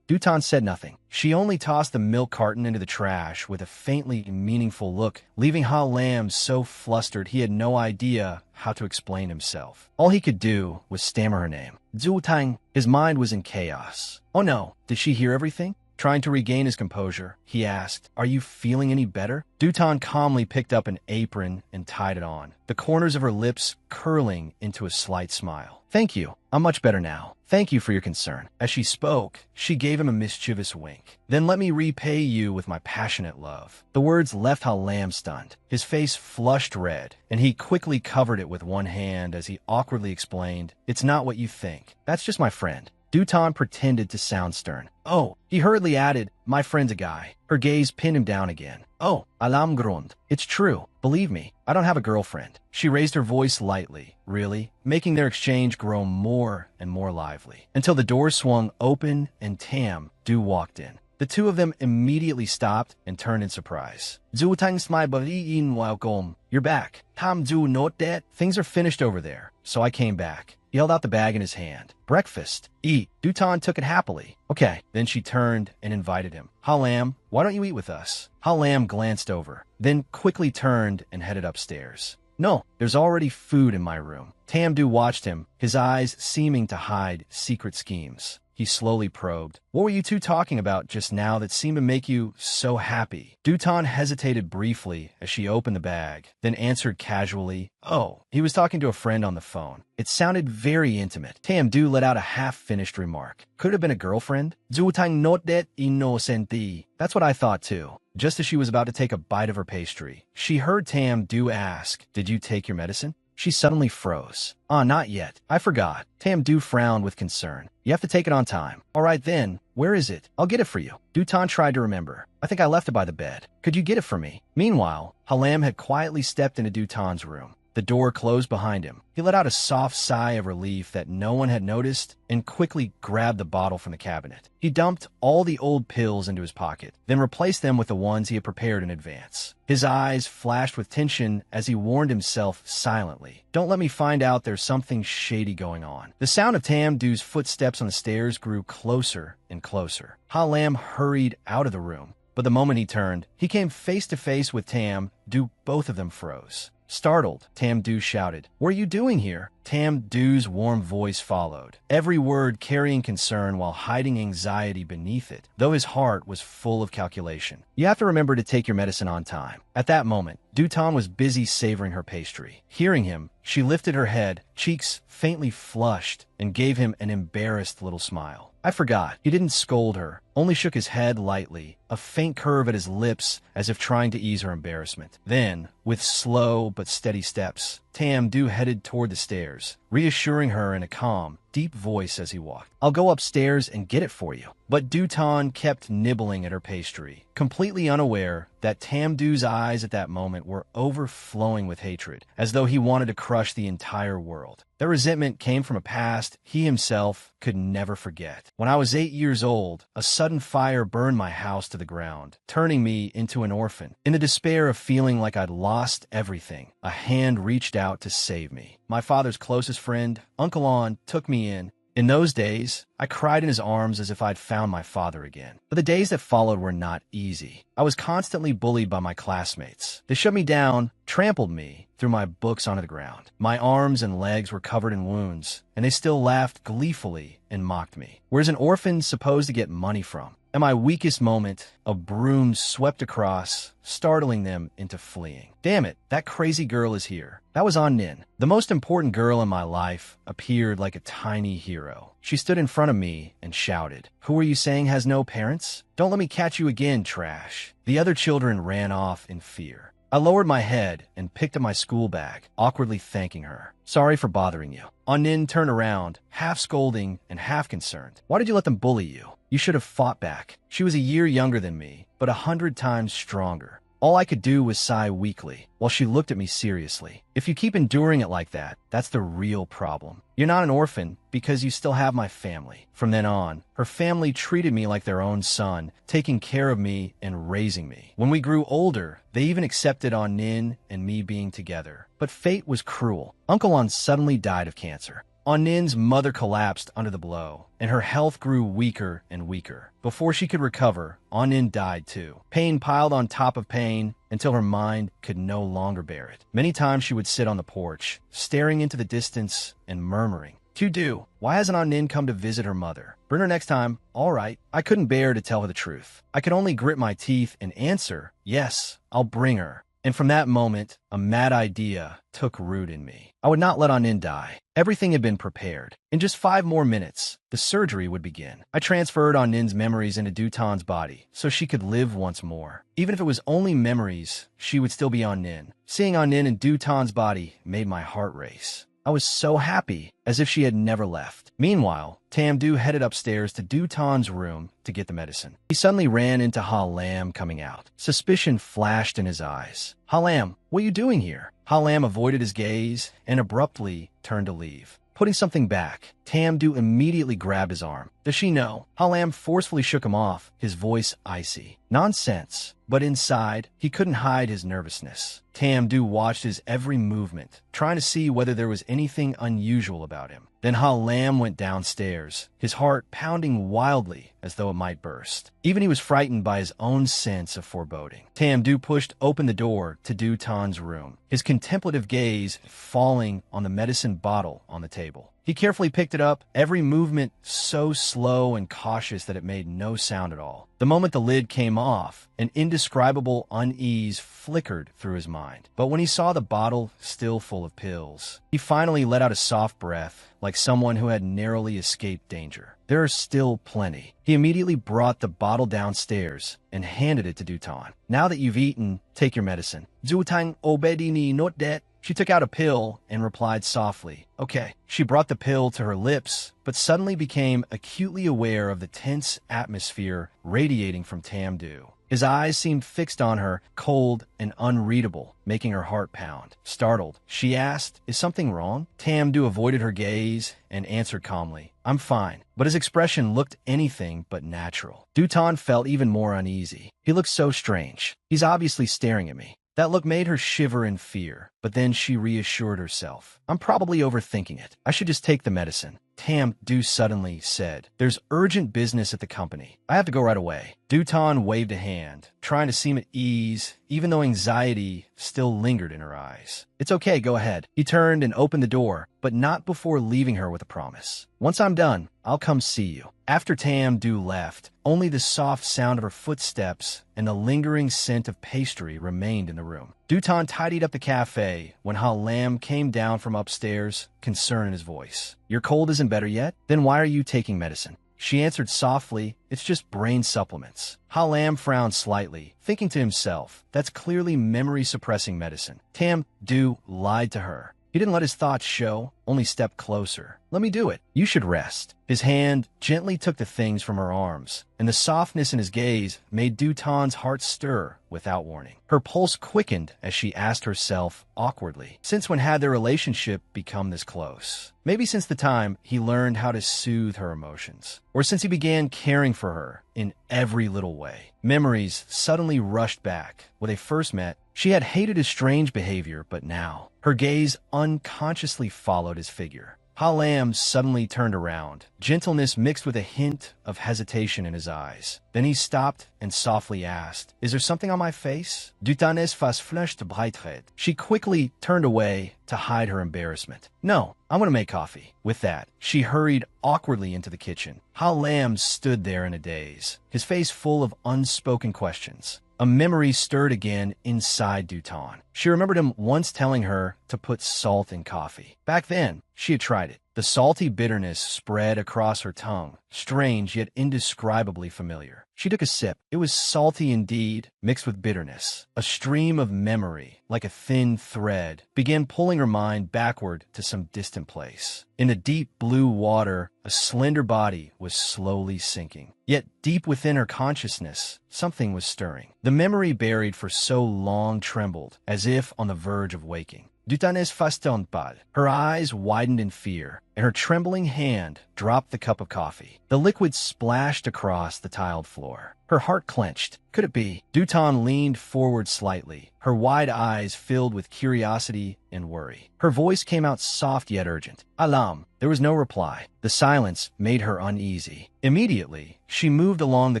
Dutan said nothing. She only tossed the milk carton into the trash with a faintly meaningful look, leaving Lam so flustered he had no idea how to explain himself. All he could do was stammer her name. Zutang. His mind was in chaos. Oh no, did she hear everything? Trying to regain his composure, he asked, Are you feeling any better? Dutan calmly picked up an apron and tied it on, the corners of her lips curling into a slight smile. Thank you. I'm much better now. Thank you for your concern. As she spoke, she gave him a mischievous wink. Then let me repay you with my passionate love. The words left Lam stunned. His face flushed red, and he quickly covered it with one hand as he awkwardly explained, It's not what you think. That's just my friend. Dutan pretended to sound stern. Oh, he hurriedly added, My friend's a guy. Her gaze pinned him down again. Oh, Alam Grund. It's true. Believe me, I don't have a girlfriend. She raised her voice lightly, really, making their exchange grow more and more lively, until the door swung open and Tam Du walked in. The two of them immediately stopped and turned in surprise. Welcome. You're back. Tam Du note that? Things are finished over there, so I came back. He held out the bag in his hand. Breakfast. Eat. Dutan took it happily. Okay. Then she turned and invited him. Lam, why don't you eat with us? Lam glanced over, then quickly turned and headed upstairs. No, there's already food in my room. Tam Du watched him, his eyes seeming to hide secret schemes. He slowly probed. What were you two talking about just now that seemed to make you so happy? Dutan hesitated briefly as she opened the bag, then answered casually, Oh, he was talking to a friend on the phone. It sounded very intimate. Tam Du let out a half-finished remark. Could it have been a girlfriend? Zutang not that innocenti. That's what I thought too. Just as she was about to take a bite of her pastry, she heard Tam Du ask, Did you take your medicine? She suddenly froze. Not yet. I forgot. Tam Du frowned with concern. You have to take it on time. All right then. Where is it? I'll get it for you. Dutan tried to remember. I think I left it by the bed. Could you get it for me? Meanwhile, Lam had quietly stepped into Dutan's room. The door closed behind him. He let out a soft sigh of relief that no one had noticed and quickly grabbed the bottle from the cabinet. He dumped all the old pills into his pocket, then replaced them with the ones he had prepared in advance. His eyes flashed with tension as he warned himself silently. Don't let me find out there's something shady going on. The sound of Tam Du's footsteps on the stairs grew closer and closer. Lam hurried out of the room, But the moment he turned, he came face to face with Tam Du. Both of them froze. Startled, Tam Du shouted, "What are you doing here?" Tam Du's warm voice followed, every word carrying concern while hiding anxiety beneath it, though his heart was full of calculation. "You have to remember to take your medicine on time." At that moment, Dutan was busy savoring her pastry. Hearing him, she lifted her head, cheeks faintly flushed, and gave him an embarrassed little smile. "I forgot." He didn't scold her, only shook his head lightly, a faint curve at his lips as if trying to ease her embarrassment. Then, with slow but steady steps, Tam Du headed toward the stairs, reassuring her in a calm, deep voice as he walked. "I'll go upstairs and get it for you." But Dutan kept nibbling at her pastry, completely unaware that Tam Du's eyes at that moment were overflowing with hatred, as though he wanted to crush the entire world. Their resentment came from a past he himself could never forget. "When I was 8 years old, a sudden fire burned my house to the ground, turning me into an orphan. In the despair of feeling like I'd lost everything, a hand reached out to save me. My father's closest friend, Uncle On, took me in. In those days, I cried in his arms as if I'd found my father again. But the days that followed were not easy. I was constantly bullied by my classmates. They shoved me down, trampled me, threw my books onto the ground. My arms and legs were covered in wounds, and they still laughed gleefully and mocked me. Where's an orphan supposed to get money from? At my weakest moment, a broom swept across, startling them into fleeing. Damn it, that crazy girl is here. That was On Nin. The most important girl in my life appeared like a tiny hero. She stood in front of me and shouted, "Who are you saying has no parents? Don't let me catch you again, trash." The other children ran off in fear. I lowered my head and picked up my school bag, awkwardly thanking her. "Sorry for bothering you." On Nin turned around, half scolding and half concerned. "Why did you let them bully you? You should have fought back." She was a year younger than me, but 100 times stronger. All I could do was sigh weakly, while she looked at me seriously. "If you keep enduring it like that, that's the real problem. You're not an orphan because you still have my family." From then on, her family treated me like their own son, taking care of me and raising me. When we grew older, they even accepted On Nin and me being together. But fate was cruel. Uncle On suddenly died of cancer. On Nin's mother collapsed under the blow, and her health grew weaker and weaker. Before she could recover, On Nin died too. Pain piled on top of pain until her mind could no longer bear it. Many times she would sit on the porch, staring into the distance and murmuring, "Do, why hasn't On Nin come to visit her mother? Bring her next time." "All right." I couldn't bear to tell her the truth. I could only grit my teeth and answer, "Yes, I'll bring her." And from that moment, a mad idea took root in me. I would not let On Nin die. Everything had been prepared. In just 5 more minutes, the surgery would begin. I transferred On Nin's memories into Dutan's body, so she could live once more. Even if it was only memories, she would still be On Nin. Seeing On Nin in Dutan's body made my heart race. I was so happy, as if she had never left. Meanwhile, Tam Du headed upstairs to Dutan's room to get the medicine. He suddenly ran into Ha Lam coming out. Suspicion flashed in his eyes. "Ha Lam, what are you doing here?" Ha Lam avoided his gaze and abruptly turned to leave. Putting something back, Tam Du immediately grabbed his arm. "Does she know?" Ha Lam forcefully shook him off, his voice icy. Nonsense. But inside, he couldn't hide his nervousness. Tam Du watched his every movement, trying to see whether there was anything unusual about him. Then Ha Lam went downstairs, his heart pounding wildly as though it might burst. Even he was frightened by his own sense of foreboding. Tam Du pushed open the door to Dutan's room, his contemplative gaze falling on the medicine bottle on the table. He carefully picked it up, every movement so slow and cautious that it made no sound at all. The moment the lid came off, an indescribable unease flickered through his mind. But when he saw the bottle still full of pills, he finally let out a soft breath, like someone who had narrowly escaped danger. "There are still plenty." He immediately brought the bottle downstairs and handed it to Dutan. "Now that you've eaten, take your medicine." Zutang obedini not that. She took out a pill and replied softly, "Okay." She brought the pill to her lips, but suddenly became acutely aware of the tense atmosphere radiating from Tam Du. His eyes seemed fixed on her, cold and unreadable, making her heart pound. Startled, she asked, "Is something wrong?" Tam Du avoided her gaze and answered calmly, "I'm fine." But his expression looked anything but natural. Dutan felt even more uneasy. He looked so strange. "He's obviously staring at me." That look made her shiver in fear, but then she reassured herself. "I'm probably overthinking it. I should just take the medicine." Tam Du suddenly said, "There's urgent business at the company. I have to go right away." Dutan waved a hand, trying to seem at ease, even though anxiety still lingered in her eyes. "It's okay, go ahead." He turned and opened the door, but not before leaving her with a promise. "Once I'm done, I'll come see you." After Tam Du left, only the soft sound of her footsteps and the lingering scent of pastry remained in the room. Dutan tidied up the cafe when Ha Lam came down from upstairs, concern in his voice. "Your cold isn't better yet? Then why are you taking medicine?" She answered softly, "It's just brain supplements." Ha Lam frowned slightly, thinking to himself, that's clearly memory-suppressing medicine. Tam Du lied to her. He didn't let his thoughts show, only stepped closer. "Let me do it. You should rest." His hand gently took the things from her arms, and the softness in his gaze made Dutan's heart stir without warning. Her pulse quickened as she asked herself awkwardly, since when had their relationship become this close? Maybe since the time he learned how to soothe her emotions, or since he began caring for her in every little way. Memories suddenly rushed back. When they first met, she had hated his strange behavior, but now her gaze unconsciously followed his figure. Ha Lam suddenly turned around, gentleness mixed with a hint of hesitation in his eyes. Then he stopped and softly asked, "Is there something on my face?" Dutanes fas flush de breitred. She quickly turned away to hide her embarrassment. "No, I'm going to make coffee." With that, she hurried awkwardly into the kitchen. Ha Lam stood there in a daze, his face full of unspoken questions. A memory stirred again inside Dutan. She remembered him once telling her to put salt in coffee. Back then, she had tried it. The salty bitterness spread across her tongue, strange yet indescribably familiar. She took a sip. It was salty indeed, mixed with bitterness. A stream of memory, like a thin thread, began pulling her mind backward to some distant place. In the deep blue water, a slender body was slowly sinking. Yet deep within her consciousness, something was stirring. The memory buried for so long trembled, as if on the verge of waking. Dutanes fastonpal. Her eyes widened in fear, and her trembling hand dropped the cup of coffee. The liquid splashed across the tiled floor. Her heart clenched. Could it be? Dutan leaned forward slightly, her wide eyes filled with curiosity and worry. Her voice came out soft yet urgent. "Alam." There was no reply. The silence made her uneasy. Immediately, she moved along the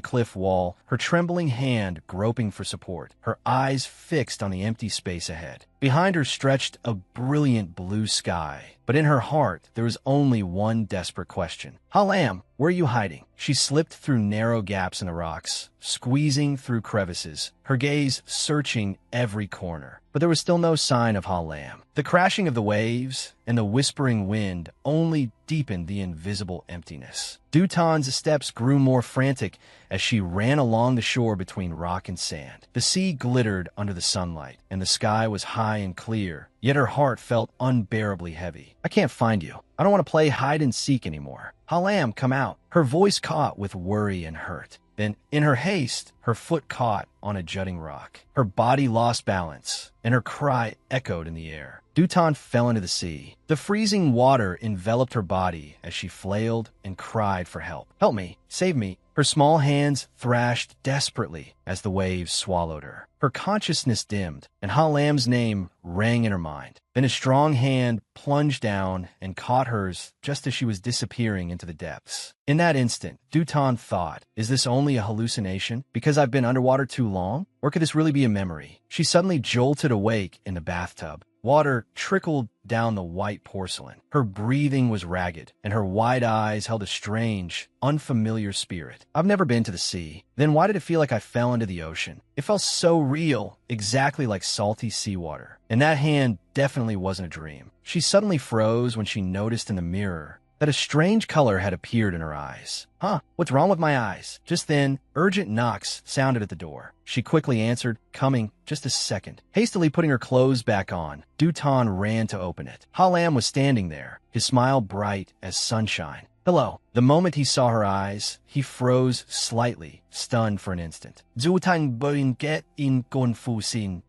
cliff wall, her trembling hand groping for support, her eyes fixed on the empty space ahead. Behind her stretched a brilliant blue sky, but in her heart there was only one desperate question. "Ha Lam, where are you hiding?" She slipped through narrow gaps in the rocks, squeezing through crevices, her gaze searching every corner. But there was still no sign of Ha Lam. The crashing of the waves and the whispering wind only deepened the invisible emptiness. Dutan's steps grew more frantic as she ran along the shore between rock and sand. The sea glittered under the sunlight, and the sky was high and clear, yet her heart felt unbearably heavy. "I can't find you. I don't want to play hide and seek anymore. Ha Lam, come out." Her voice caught with worry and hurt. Then, in her haste, her foot caught on a jutting rock. Her body lost balance, and her cry echoed in the air. Dutan fell into the sea. The freezing water enveloped her body as she flailed and cried for help. "Help me! Save me!" Her small hands thrashed desperately as the waves swallowed her. Her consciousness dimmed, and Ha Lam's name rang in her mind. Then a strong hand plunged down and caught hers just as she was disappearing into the depths. In that instant, Dutan thought, is this only a hallucination because I've been underwater too long? Or could this really be a memory? She suddenly jolted awake in the bathtub. Water trickled down the white porcelain. Her breathing was ragged, and her wide eyes held a strange, unfamiliar spirit. I've never been to the sea. Then why did it feel like I fell into the ocean? It felt so real, exactly like salty seawater. And that hand definitely wasn't a dream. She suddenly froze when she noticed in the mirror that a strange color had appeared in her eyes. What's wrong with my eyes? Just then, urgent knocks sounded at the door. She quickly answered, "Coming, just a second." Hastily putting her clothes back on, Dutan ran to open it. Ha Lam was standing there, his smile bright as sunshine. "Hello." The moment he saw her eyes, he froze slightly, stunned for an instant. "Zutang boin get in confusin."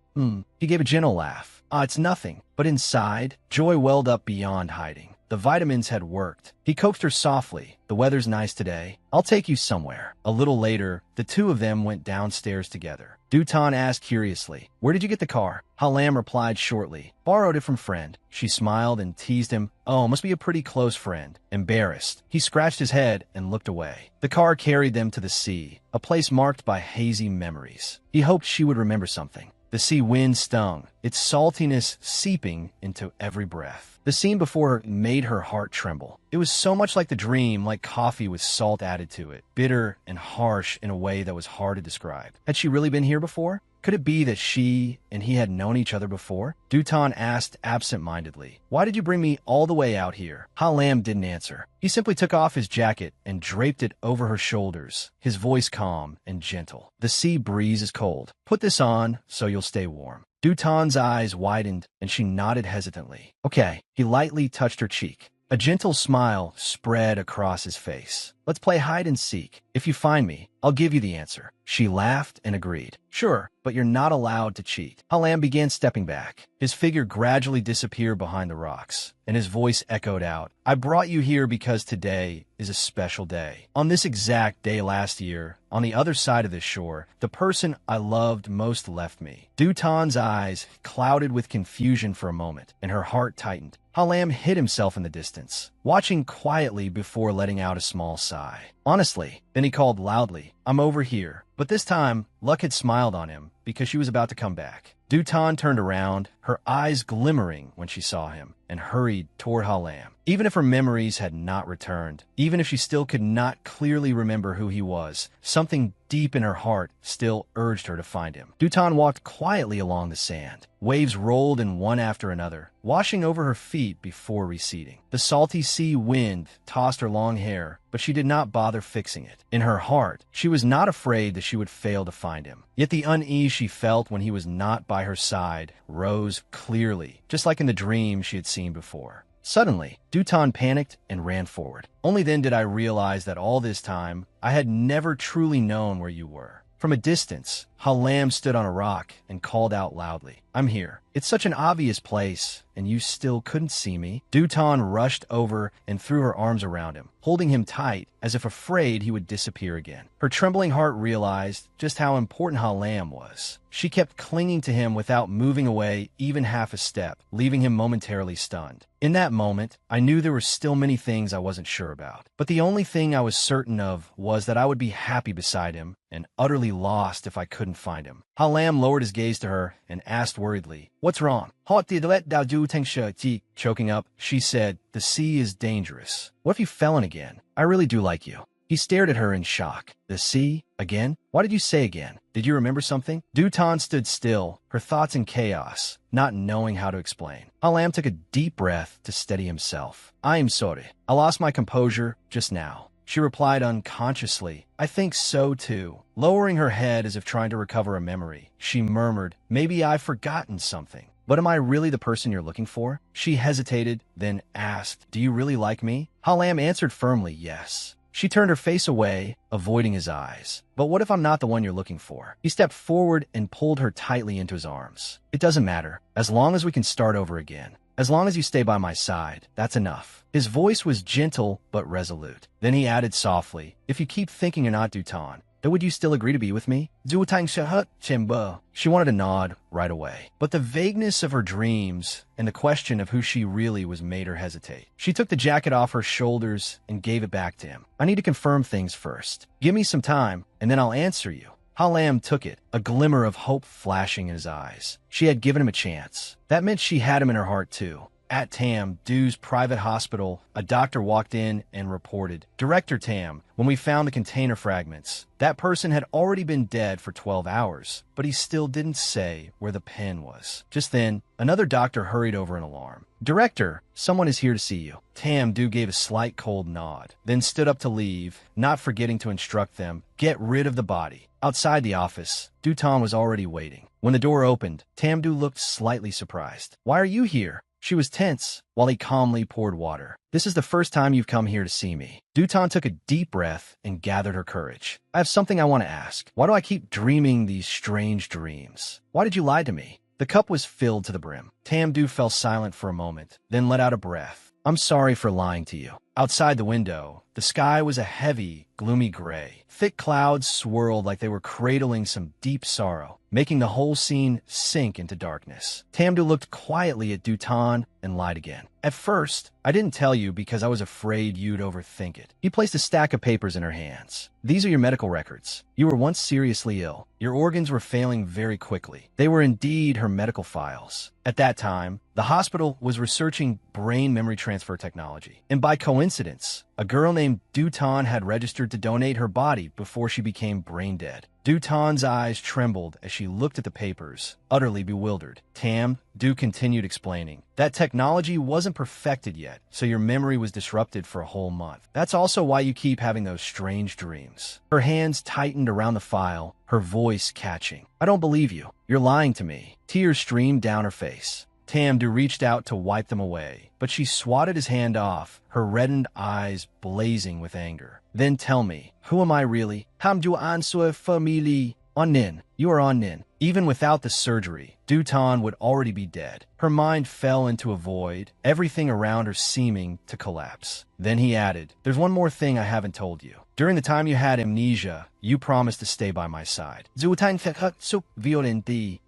He gave a gentle laugh. It's nothing. But inside, joy welled up beyond hiding. The vitamins had worked. He coaxed her softly. The weather's nice today. I'll take you somewhere. A little later, the two of them went downstairs together. Dutan asked curiously, "Where did you get the car?" Halam replied shortly, "Borrowed it from friend." She smiled and teased him, "Oh, must be a pretty close friend." Embarrassed, he scratched his head and looked away. The car carried them to the sea, a place marked by hazy memories. He hoped she would remember something. The sea wind stung, its saltiness seeping into every breath. The scene before her made her heart tremble. It was so much like the dream, like coffee with salt added to it, bitter and harsh in a way that was hard to describe. Had she really been here before? Could it be that she and he had known each other before? Dutan asked absent-mindedly, "Why did you bring me all the way out here?" Halam didn't answer. He simply took off his jacket and draped it over her shoulders, his voice calm and gentle. "The sea breeze is cold. Put this on so you'll stay warm." Dutan's eyes widened and she nodded hesitantly. "Okay." He lightly touched her cheek. A gentle smile spread across his face. "Let's play hide and seek. If you find me, I'll give you the answer." She laughed and agreed. "Sure, but you're not allowed to cheat." Halam began stepping back. His figure gradually disappeared behind the rocks, and his voice echoed out, "I brought you here because today is a special day. On this exact day last year, on the other side of this shore, the person I loved most left me." Dutan's eyes clouded with confusion for a moment, and her heart tightened. Halam hid himself in the distance, watching quietly before letting out a small sigh. "Honestly," then he called loudly, "I'm over here." But this time, luck had smiled on him because she was about to come back. Dutan turned around, her eyes glimmering when she saw him, and hurried toward Halam. Even if her memories had not returned, even if she still could not clearly remember who he was, something deep in her heart still urged her to find him. Dutan walked quietly along the sand. Waves rolled in one after another, washing over her feet before receding. The salty sea wind tossed her long hair, but she did not bother fixing it. In her heart, she was not afraid that she would fail to find him. Yet the unease she felt when he was not by her side rose clearly, just like in the dream she had seen before. Suddenly, Dutan panicked and ran forward. Only then did I realize that all this time, I had never truly known where you were. From a distance, Halam stood on a rock and called out loudly, "I'm here." It's such an obvious place, and you still couldn't see me. Dutan rushed over and threw her arms around him, holding him tight as if afraid he would disappear again. Her trembling heart realized just how important Halam was. She kept clinging to him without moving away even half a step, leaving him momentarily stunned. In that moment, I knew there were still many things I wasn't sure about. But the only thing I was certain of was that I would be happy beside him and utterly lost if I couldn't find him. Halam lowered his gaze to her and asked worriedly, "What's wrong?" Choking up, she said, "The sea is dangerous. What if you fell in again? I really do like you." He stared at her in shock. "The sea? Again? Why did you say again? Did you remember something?" Dutan stood still, her thoughts in chaos, not knowing how to explain. Halam took a deep breath to steady himself. "I am sorry. I lost my composure just now." She replied unconsciously, "I think so too." Lowering her head as if trying to recover a memory, she murmured, "Maybe I've forgotten something. But am I really the person you're looking for?" She hesitated, then asked, "Do you really like me?" Halam answered firmly, "Yes." She turned her face away, avoiding his eyes. "But what if I'm not the one you're looking for?" He stepped forward and pulled her tightly into his arms. "It doesn't matter. As long as we can start over again. As long as you stay by my side, that's enough." His voice was gentle but resolute. Then he added softly, "If you keep thinking you're not Dutan, then would you still agree to be with me?" She wanted to nod right away. But the vagueness of her dreams and the question of who she really was made her hesitate. She took the jacket off her shoulders and gave it back to him. "I need to confirm things first. Give me some time, and then I'll answer you." Halam took it, a glimmer of hope flashing in his eyes. She had given him a chance. That meant she had him in her heart too. At Tam, Du's private hospital, a doctor walked in and reported, "Director Tam, when we found the container fragments, that person had already been dead for 12 hours, but he still didn't say where the pen was." Just then, another doctor hurried over an alarm. "Director, someone is here to see you." Tam Du gave a slight cold nod, then stood up to leave, not forgetting to instruct them, "Get rid of the body." Outside the office, Dutan was already waiting. When the door opened, Tam Du looked slightly surprised. "Why are you here?" She was tense, while he calmly poured water. "This is the first time you've come here to see me." Dutan took a deep breath and gathered her courage. "I have something I want to ask. Why do I keep dreaming these strange dreams? Why did you lie to me?" The cup was filled to the brim. Tam Du fell silent for a moment, then let out a breath. I'm sorry for lying to you. Outside the window, the sky was a heavy, gloomy gray. Thick clouds swirled like they were cradling some deep sorrow, making the whole scene sink into darkness. Tamdu looked quietly at Dutan and lied again. At first, I didn't tell you because I was afraid you'd overthink it. He placed a stack of papers in her hands. These are your medical records. You were once seriously ill. Your organs were failing very quickly. They were indeed her medical files. At that time, the hospital was researching brain memory transfer technology. And by coincidence, a girl named Dutan had registered to donate her body before she became brain dead. Dutan's eyes trembled as she looked at the papers, utterly bewildered. Tam, Du continued explaining. That technology wasn't perfected yet, so your memory was disrupted for a whole month. That's also why you keep having those strange dreams. Her hands tightened around the file, her voice catching. I don't believe you. You're lying to me. Tears streamed down her face. Tamdu reached out to wipe them away, but she swatted his hand off, her reddened eyes blazing with anger. Then tell me, who am I really? Hamdu answer family. On Nin. You are on Nin. Even without the surgery, Dutan would already be dead. Her mind fell into a void, everything around her seeming to collapse. Then he added, there's one more thing I haven't told you. During the time you had amnesia, you promised to stay by my side.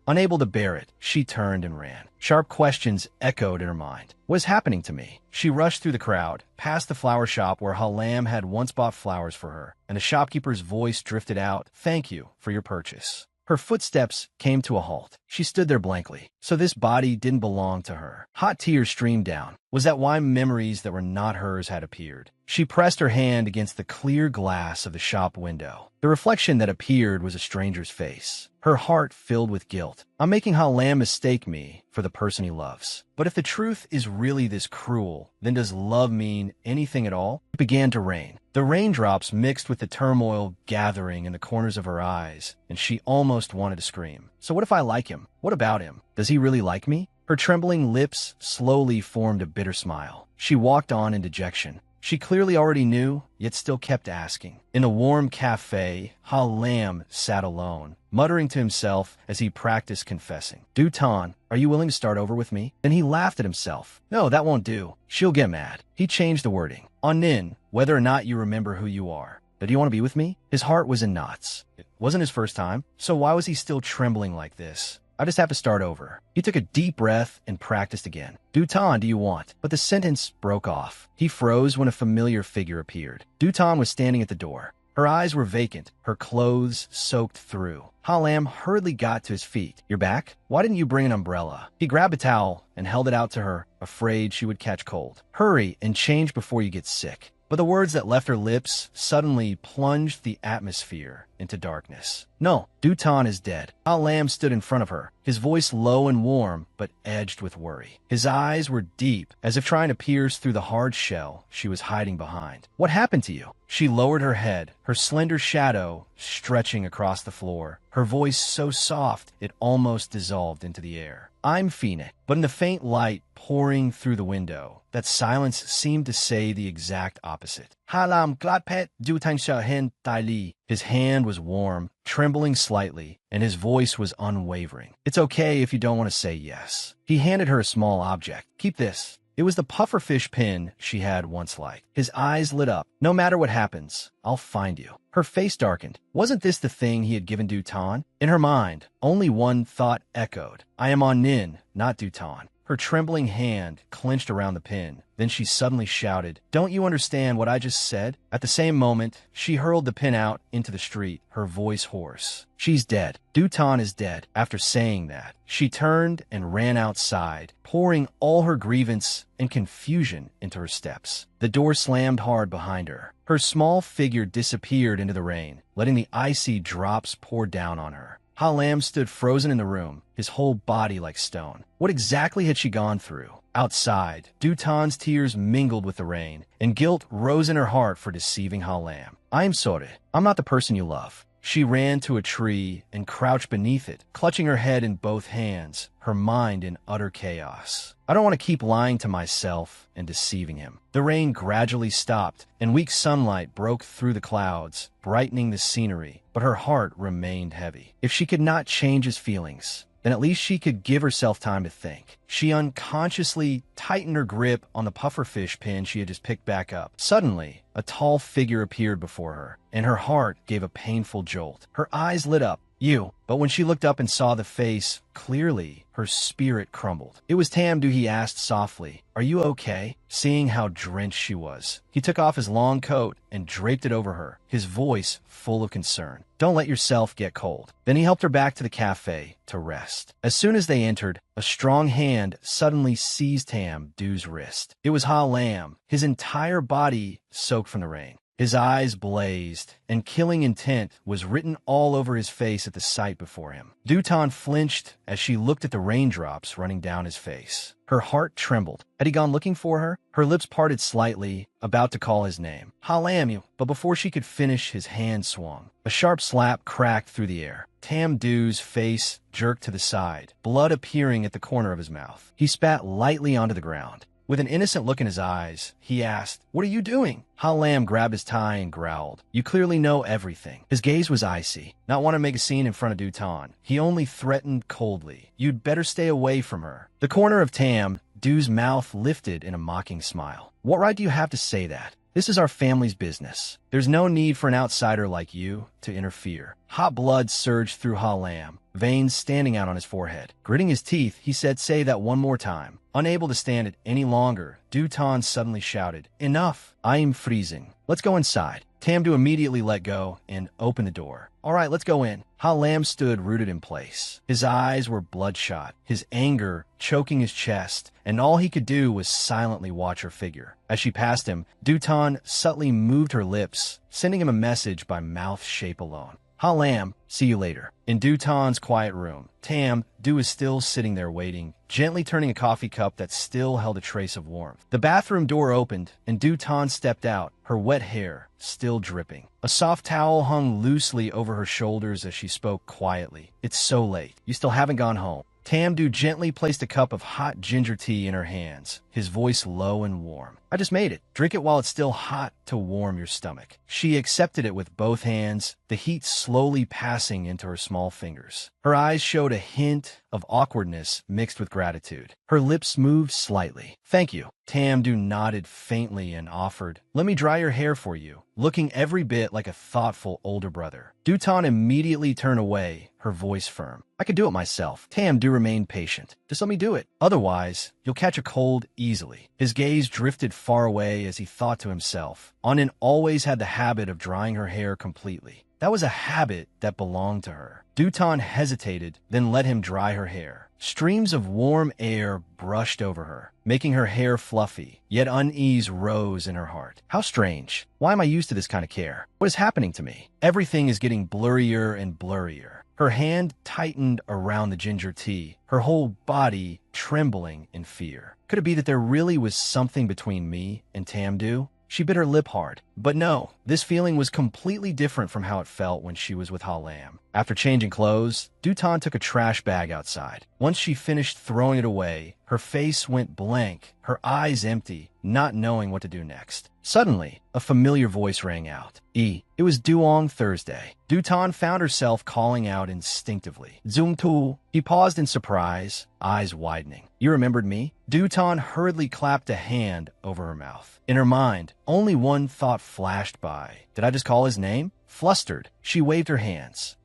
Unable to bear it, she turned and ran. Sharp questions echoed in her mind. What is happening to me? She rushed through the crowd, past the flower shop where Halam had once bought flowers for her, and the shopkeeper's voice drifted out, thank you for your purchase. Her footsteps came to a halt. She stood there blankly. So this body didn't belong to her. Hot tears streamed down. Was that why memories that were not hers had appeared? She pressed her hand against the clear glass of the shop window. The reflection that appeared was a stranger's face. Her heart filled with guilt. I'm making Halam mistake me for the person he loves. But if the truth is really this cruel, then does love mean anything at all? It began to rain. The raindrops mixed with the turmoil gathering in the corners of her eyes, and she almost wanted to scream. So what if I like him? What about him? Does he really like me? Her trembling lips slowly formed a bitter smile. She walked on in dejection. She clearly already knew, yet still kept asking. In a warm cafe, Halam sat alone, muttering to himself as he practiced confessing. Dutan, are you willing to start over with me? Then he laughed at himself. No, that won't do. She'll get mad. He changed the wording. On Nin, whether or not you remember who you are. But do you want to be with me? His heart was in knots. It wasn't his first time, so why was he still trembling like this? I just have to start over. He took a deep breath and practiced again. Dutan, do you want? But the sentence broke off. He froze when a familiar figure appeared. Dutan was standing at the door. Her eyes were vacant, her clothes soaked through. Halam hurriedly got to his feet. You're back? Why didn't you bring an umbrella? He grabbed a towel and held it out to her, afraid she would catch cold. Hurry and change before you get sick. But the words that left her lips suddenly plunged the atmosphere into darkness. No, Dutan is dead. Halam stood in front of her, his voice low and warm, but edged with worry. His eyes were deep, as if trying to pierce through the hard shell she was hiding behind. What happened to you? She lowered her head, her slender shadow stretching across the floor, her voice so soft it almost dissolved into the air. I'm Phoenix, but in the faint light pouring through the window, that silence seemed to say the exact opposite. Halam gladpet Dutan shahen daili. His hand was warm, trembling slightly, and his voice was unwavering. It's okay if you don't want to say yes. He handed her a small object. Keep this. It was the pufferfish pin she had once liked. His eyes lit up. No matter what happens, I'll find you. Her face darkened. Wasn't this the thing he had given Dutan? In her mind, only one thought echoed. I am on Nin, not Dutan. Her trembling hand clenched around the pin. Then she suddenly shouted, Don't you understand what I just said? At the same moment, she hurled the pin out into the street, her voice hoarse. She's dead. Dutan is dead. After saying that, she turned and ran outside, pouring all her grievance and confusion into her steps. The door slammed hard behind her. Her small figure disappeared into the rain, letting the icy drops pour down on her. Halam stood frozen in the room, his whole body like stone. What exactly had she gone through? Outside, Dutan's tears mingled with the rain, and guilt rose in her heart for deceiving Halam. I'm sorry. I'm not the person you love. She ran to a tree and crouched beneath it, clutching her head in both hands, her mind in utter chaos. I don't want to keep lying to myself and deceiving him. The rain gradually stopped, and weak sunlight broke through the clouds, brightening the scenery, but her heart remained heavy. If she could not change his feelings, then at least she could give herself time to think. She unconsciously tightened her grip on the pufferfish pin she had just picked back up. Suddenly, a tall figure appeared before her, and her heart gave a painful jolt. Her eyes lit up. You. But when she looked up and saw the face clearly, her spirit crumbled. It was Tamdu, he asked softly. Are you okay? Seeing how drenched she was, he took off his long coat and draped it over her, his voice full of concern. Don't let yourself get cold. Then he helped her back to the cafe to rest. As soon as they entered, a strong hand suddenly seized Tamdu's wrist. It was Ha Lam, his entire body soaked from the rain. His eyes blazed, and killing intent was written all over his face at the sight before him. Dutan flinched as she looked at the raindrops running down his face. Her heart trembled. Had he gone looking for her? Her lips parted slightly, about to call his name. Halamu, but before she could finish, his hand swung. A sharp slap cracked through the air. Tamdu's face jerked to the side, blood appearing at the corner of his mouth. He spat lightly onto the ground. With an innocent look in his eyes, he asked, "What are you doing?" Lam grabbed his tie and growled, "You clearly know everything." His gaze was icy. Not want to make a scene in front of Dutan. He only threatened coldly, "You'd better stay away from her." The corner of Tamdu's mouth lifted in a mocking smile. "What right do you have to say that? This is our family's business. There's no need for an outsider like you to interfere." Hot blood surged through Lam, veins standing out on his forehead. Gritting his teeth, he said, "Say that one more time." Unable to stand it any longer, Dutan suddenly shouted, "Enough! I am freezing. Let's go inside." Tamdu immediately let go and opened the door. "All right, let's go in." Lam stood rooted in place. His eyes were bloodshot, his anger choking his chest, and all he could do was silently watch her figure. As she passed him, Dutan subtly moved her lips, sending him a message by mouth shape alone. Lam, see you later. In Dutan's quiet room, Tamdu is still sitting there waiting, gently turning a coffee cup that still held a trace of warmth. The bathroom door opened, and Dutan stepped out, her wet hair still dripping. A soft towel hung loosely over her shoulders as she spoke quietly. "It's so late. You still haven't gone home." Tamdu gently placed a cup of hot ginger tea in her hands, his voice low and warm. "I just made it. Drink it while it's still hot to warm your stomach." She accepted it with both hands, the heat slowly passing into her small fingers. Her eyes showed a hint of awkwardness mixed with gratitude. Her lips moved slightly. "Thank you." Tamdu nodded faintly and offered, "Let me dry your hair for you," looking every bit like a thoughtful older brother. Dutan immediately turned away, her voice firm. "I could do it myself." Tamdu remained patient. "Just let me do it. Otherwise, you'll catch a cold easily." His gaze drifted far away as he thought to himself, Anin always had the habit of drying her hair completely. That was a habit that belonged to her. Dutan hesitated, then let him dry her hair. Streams of warm air brushed over her, making her hair fluffy, yet unease rose in her heart. How strange. Why am I used to this kind of care? What is happening to me? Everything is getting blurrier and blurrier. Her hand tightened around the ginger tea, her whole body trembling in fear. Could it be that there really was something between me and Tamdu? She bit her lip hard. But no, this feeling was completely different from how it felt when she was with Lam. After changing clothes, Dutan took a trash bag outside. Once she finished throwing it away, her face went blank, her eyes empty, not knowing what to do next. Suddenly, a familiar voice rang out. It was Duong Thursday. Dutan found herself calling out instinctively. Zoom Tu. He paused in surprise, eyes widening. "You remembered me?" Dutan hurriedly clapped a hand over her mouth. In her mind, only one thought flashed by. Did I just call his name? Flustered, she waved her hands.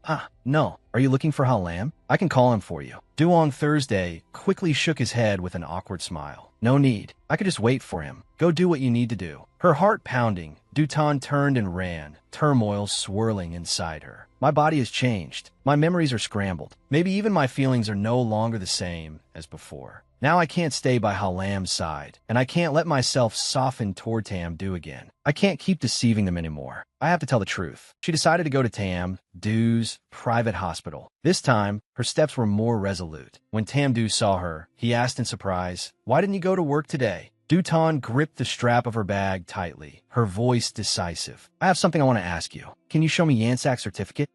No. Are you looking for Lam? I can call him for you." Duong Thursday quickly shook his head with an awkward smile. "No need. I could just wait for him. Go do what you need to do." Her heart pounding, Dutan turned and ran, turmoil swirling inside her. "My body has changed. My memories are scrambled. Maybe even my feelings are no longer the same as before. Now I can't stay by Lam's side, and I can't let myself soften toward Tamdu again. I can't keep deceiving them anymore. I have to tell the truth." She decided to go to Tamdu's private hospital. This time, her steps were more resolute. When Tamdu saw her, he asked in surprise, "Why didn't you go to work today?" Dutan gripped the strap of her bag tightly, her voice decisive. "I have something I want to ask you. Can you show me Yansak's certificate?"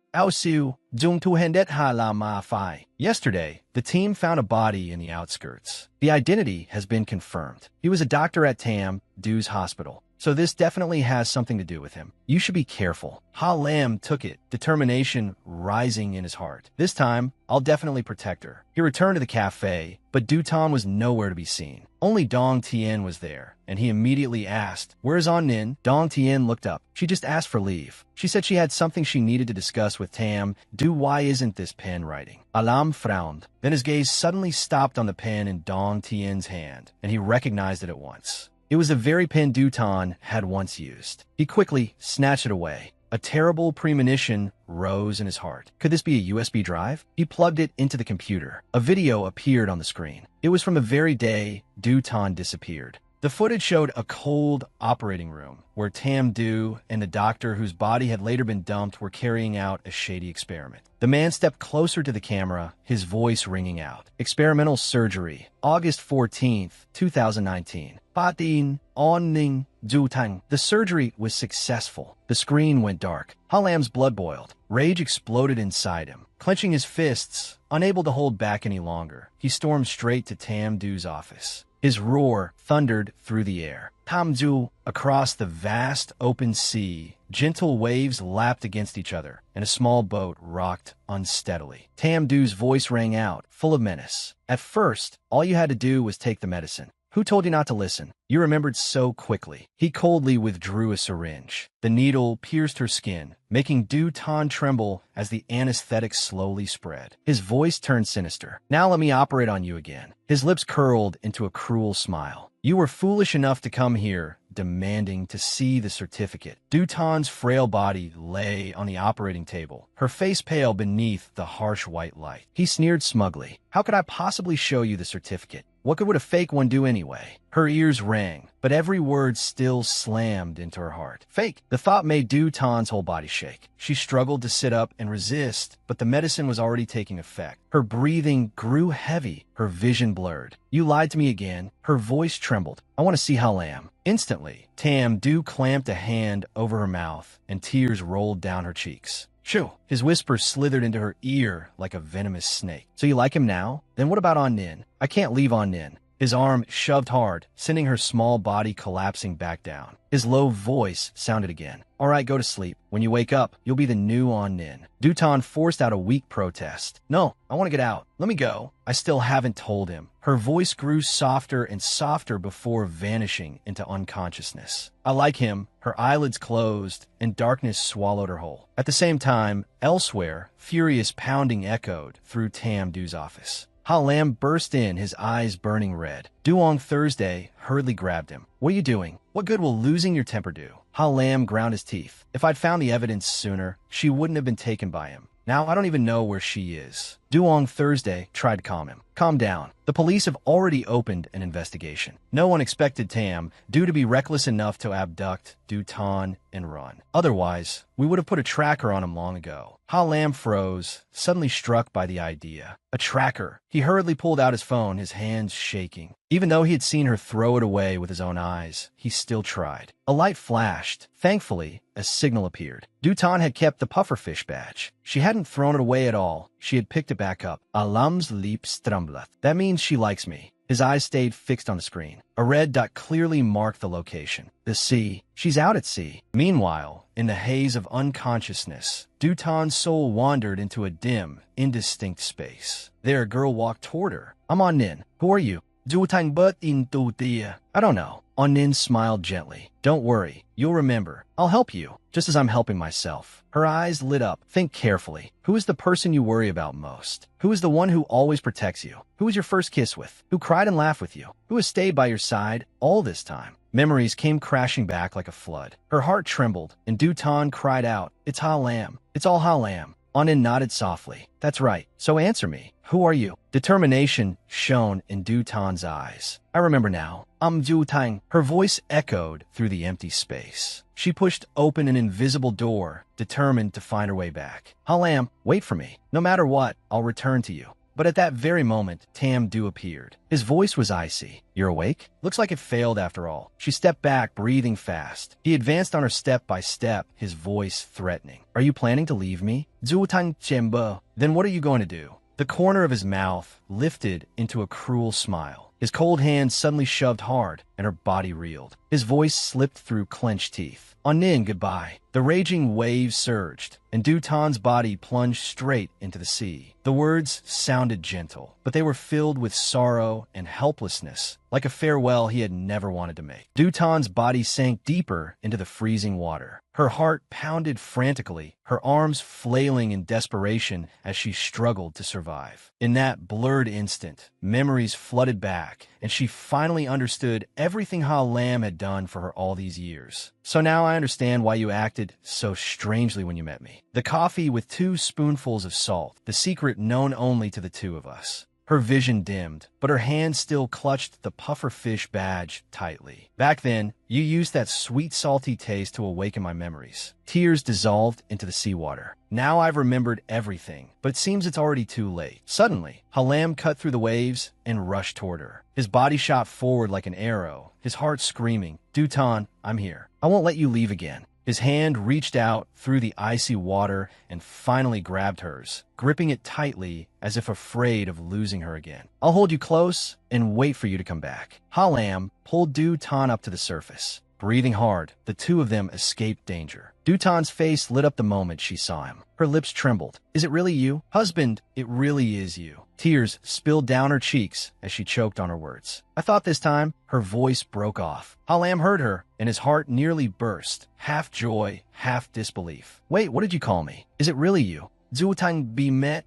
Yesterday, the team found a body in the outskirts. The identity has been confirmed. He was a doctor at Tamdu's hospital. so this definitely has something to do with him. You should be careful. Ha Lam took it, determination rising in his heart. This time, I'll definitely protect her. He returned to the cafe, but Dutan was nowhere to be seen. Only Dong Tien was there, and he immediately asked, "Where's On Nin?" Dong Tien looked up. She just asked for leave. She said she had something she needed to discuss with Tam. Why isn't this pen writing? Alam frowned. Then his gaze suddenly stopped on the pen in Dong Tien's hand, and he recognized it at once. It was the very pen Dutan had once used. He quickly snatched it away. A terrible premonition rose in his heart. Could this be a USB drive? He plugged it into the computer. A video appeared on the screen. It was from the very day Dutan disappeared. The footage showed a cold operating room where Tam Du and the doctor whose body had later been dumped were carrying out a shady experiment. The man stepped closer to the camera, his voice ringing out. Experimental surgery, August 14th, 2019. Patin, Onning, Zutang. The surgery was successful. The screen went dark. Halam's blood boiled. Rage exploded inside him. Clenching his fists, unable to hold back any longer, he stormed straight to Tam Du's office. His roar thundered through the air. Tamju, across the vast open sea, gentle waves lapped against each other, and a small boat rocked unsteadily. Tamdu's voice rang out, full of menace. At first, all you had to do was take the medicine. Who told you not to listen? You remembered so quickly. He coldly withdrew a syringe. The needle pierced her skin, making Du Tan tremble as the anesthetic slowly spread. His voice turned sinister. Now let me operate on you again. His lips curled into a cruel smile. You were foolish enough to come here, demanding to see the certificate. Du Tan's frail body lay on the operating table, her face pale beneath the harsh white light. He sneered smugly. How could I possibly show you the certificate? What good would a fake one do anyway? Her ears rang, but every word still slammed into her heart. Fake! The thought made Du Tan's whole body shake. She struggled to sit up and resist, but the medicine was already taking effect. Her breathing grew heavy, her vision blurred. You lied to me again. Her voice trembled. I want to see Halam. Instantly, Tam Du clamped a hand over her mouth, and tears rolled down her cheeks. Shoo! His whisper slithered into her ear like a venomous snake. So you like him now? Then what about On Nin? I can't leave On Nin. His arm shoved hard, sending her small body collapsing back down. His low voice sounded again. All right, go to sleep. When you wake up, you'll be the new On Nin. Dutan forced out a weak protest. No, I want to get out. Let me go. I still haven't told him. Her voice grew softer and softer before vanishing into unconsciousness. I like him. Her eyelids closed, and darkness swallowed her whole. At the same time, elsewhere, furious pounding echoed through Tam Du's office. Halam burst in, his eyes burning red. Duong Thursday hurriedly grabbed him. What are you doing? What good will losing your temper do? Halam ground his teeth. If I'd found the evidence sooner, she wouldn't have been taken by him. Now I don't even know where she is. Duong Thursday tried to calm him. Calm down. The police have already opened an investigation. No one expected Tam Du to be reckless enough to abduct Du Tan and run. Otherwise, we would have put a tracker on him long ago. Halam froze, suddenly struck by the idea. A tracker. He hurriedly pulled out his phone, his hands shaking. Even though he had seen her throw it away with his own eyes, he still tried. A light flashed. Thankfully, a signal appeared. Dutan had kept the pufferfish badge. She hadn't thrown it away at all. She had picked it back up. Alam's Leap Strumbleth. That means she likes me. His eyes stayed fixed on the screen. A red dot clearly marked the location. The sea. She's out at sea. Meanwhile, in the haze of unconsciousness, Dutan's soul wandered into a dim, indistinct space. There, a girl walked toward her. I'm On Nin. Who are you? Dutang but in Dutia. I don't know. On Nin smiled gently. Don't worry. You'll remember. I'll help you, just as I'm helping myself. Her eyes lit up. Think carefully. Who is the person you worry about most? Who is the one who always protects you? Who was your first kiss with? Who cried and laughed with you? Who has stayed by your side all this time? Memories came crashing back like a flood. Her heart trembled, and Dutan cried out, It's Halam. It's all Halam. Onin nodded softly. That's right. So answer me. Who are you? Determination shone in Dutan's eyes. I remember now. I'm Dutang. Her voice echoed through the empty space. She pushed open an invisible door, determined to find her way back. Halam, wait for me. No matter what, I'll return to you. But at that very moment, Tam Du appeared. His voice was icy. You're awake? Looks like it failed after all. She stepped back, breathing fast. He advanced on her step by step, his voice threatening. Are you planning to leave me? Zutang Chembo. Then what are you going to do? The corner of his mouth lifted into a cruel smile. His cold hand suddenly shoved hard, and her body reeled. His voice slipped through clenched teeth. "Nin, goodbye." The raging waves surged, and Dutan's body plunged straight into the sea. The words sounded gentle, but they were filled with sorrow and helplessness, like a farewell he had never wanted to make. Dutan's body sank deeper into the freezing water. Her heart pounded frantically, her arms flailing in desperation as she struggled to survive. In that blurred instant, memories flooded back, and she finally understood everything Ha Lam had done for her all these years. "So now I understand why you acted so strangely when you met me. The coffee with 2 spoonfuls of salt, the secret known only to the two of us." Her vision dimmed, but her hand still clutched the pufferfish badge tightly. "Back then, you used that sweet, salty taste to awaken my memories." Tears dissolved into the seawater. "Now I've remembered everything, but it seems it's already too late." Suddenly, Halam cut through the waves and rushed toward her. His body shot forward like an arrow, his heart screaming, "Dutan, I'm here. I won't let you leave again." His hand reached out through the icy water and finally grabbed hers, gripping it tightly as if afraid of losing her again. "I'll hold you close and wait for you to come back." Halam pulled Dutan up to the surface. Breathing hard, the two of them escaped danger. Dutan's face lit up the moment she saw him. Her lips trembled. "Is it really you? Husband, it really is you." Tears spilled down her cheeks as she choked on her words. "I thought this time." Her voice broke off. Halam heard her, and his heart nearly burst, half joy, half disbelief. "Wait, what did you call me? Is it really you?" "Zutang be met."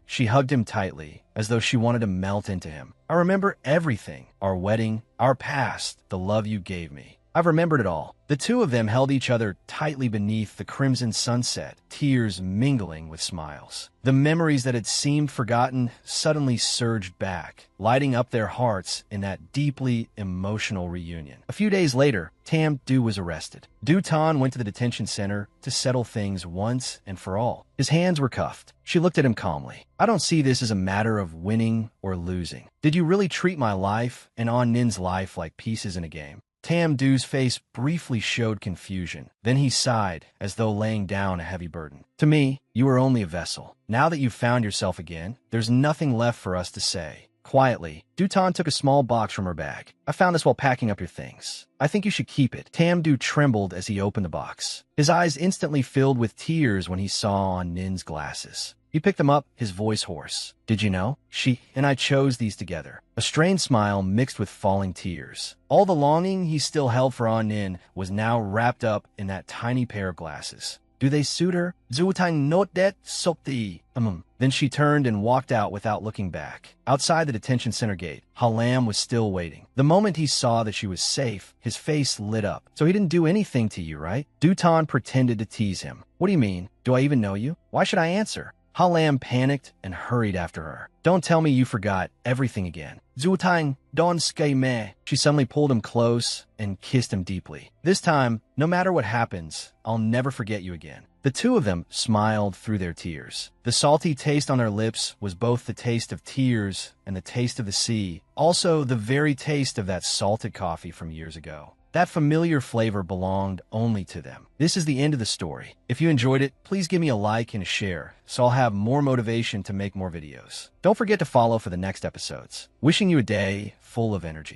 She hugged him tightly, as though she wanted to melt into him. "I remember everything. Our wedding, our past, the love you gave me. I've remembered it all." The two of them held each other tightly beneath the crimson sunset, tears mingling with smiles. The memories that had seemed forgotten suddenly surged back, lighting up their hearts in that deeply emotional reunion. A few days later, Tam Du was arrested. Dutan went to the detention center to settle things once and for all. His hands were cuffed. She looked at him calmly. "I don't see this as a matter of winning or losing. Did you really treat my life and Nin's life like pieces in a game?" Tam Du's face briefly showed confusion. Then he sighed, as though laying down a heavy burden. "To me, you are only a vessel. Now that you've found yourself again, there's nothing left for us to say." Quietly, Dutan took a small box from her bag. "I found this while packing up your things. I think you should keep it." Tam Du trembled as he opened the box. His eyes instantly filled with tears when he saw Nin's glasses. He picked them up, his voice hoarse. "Did you know? She and I chose these together." A strained smile mixed with falling tears. All the longing he still held for Nin was now wrapped up in that tiny pair of glasses. "Do they suit her?" "Zutang not that sopti." Then she turned and walked out without looking back. Outside the detention center gate, Halam was still waiting. The moment he saw that she was safe, his face lit up. "So he didn't do anything to you, right?" Dutan pretended to tease him. "What do you mean? Do I even know you? Why should I answer?" Halam panicked and hurried after her. "Don't tell me you forgot everything again." "Zutang, don ske me." She suddenly pulled him close and kissed him deeply. "This time, no matter what happens, I'll never forget you again." The two of them smiled through their tears. The salty taste on their lips was both the taste of tears and the taste of the sea, also the very taste of that salted coffee from years ago. That familiar flavor belonged only to them. This is the end of the story. If you enjoyed it, please give me a like and a share, so I'll have more motivation to make more videos. Don't forget to follow for the next episodes. Wishing you a day full of energy.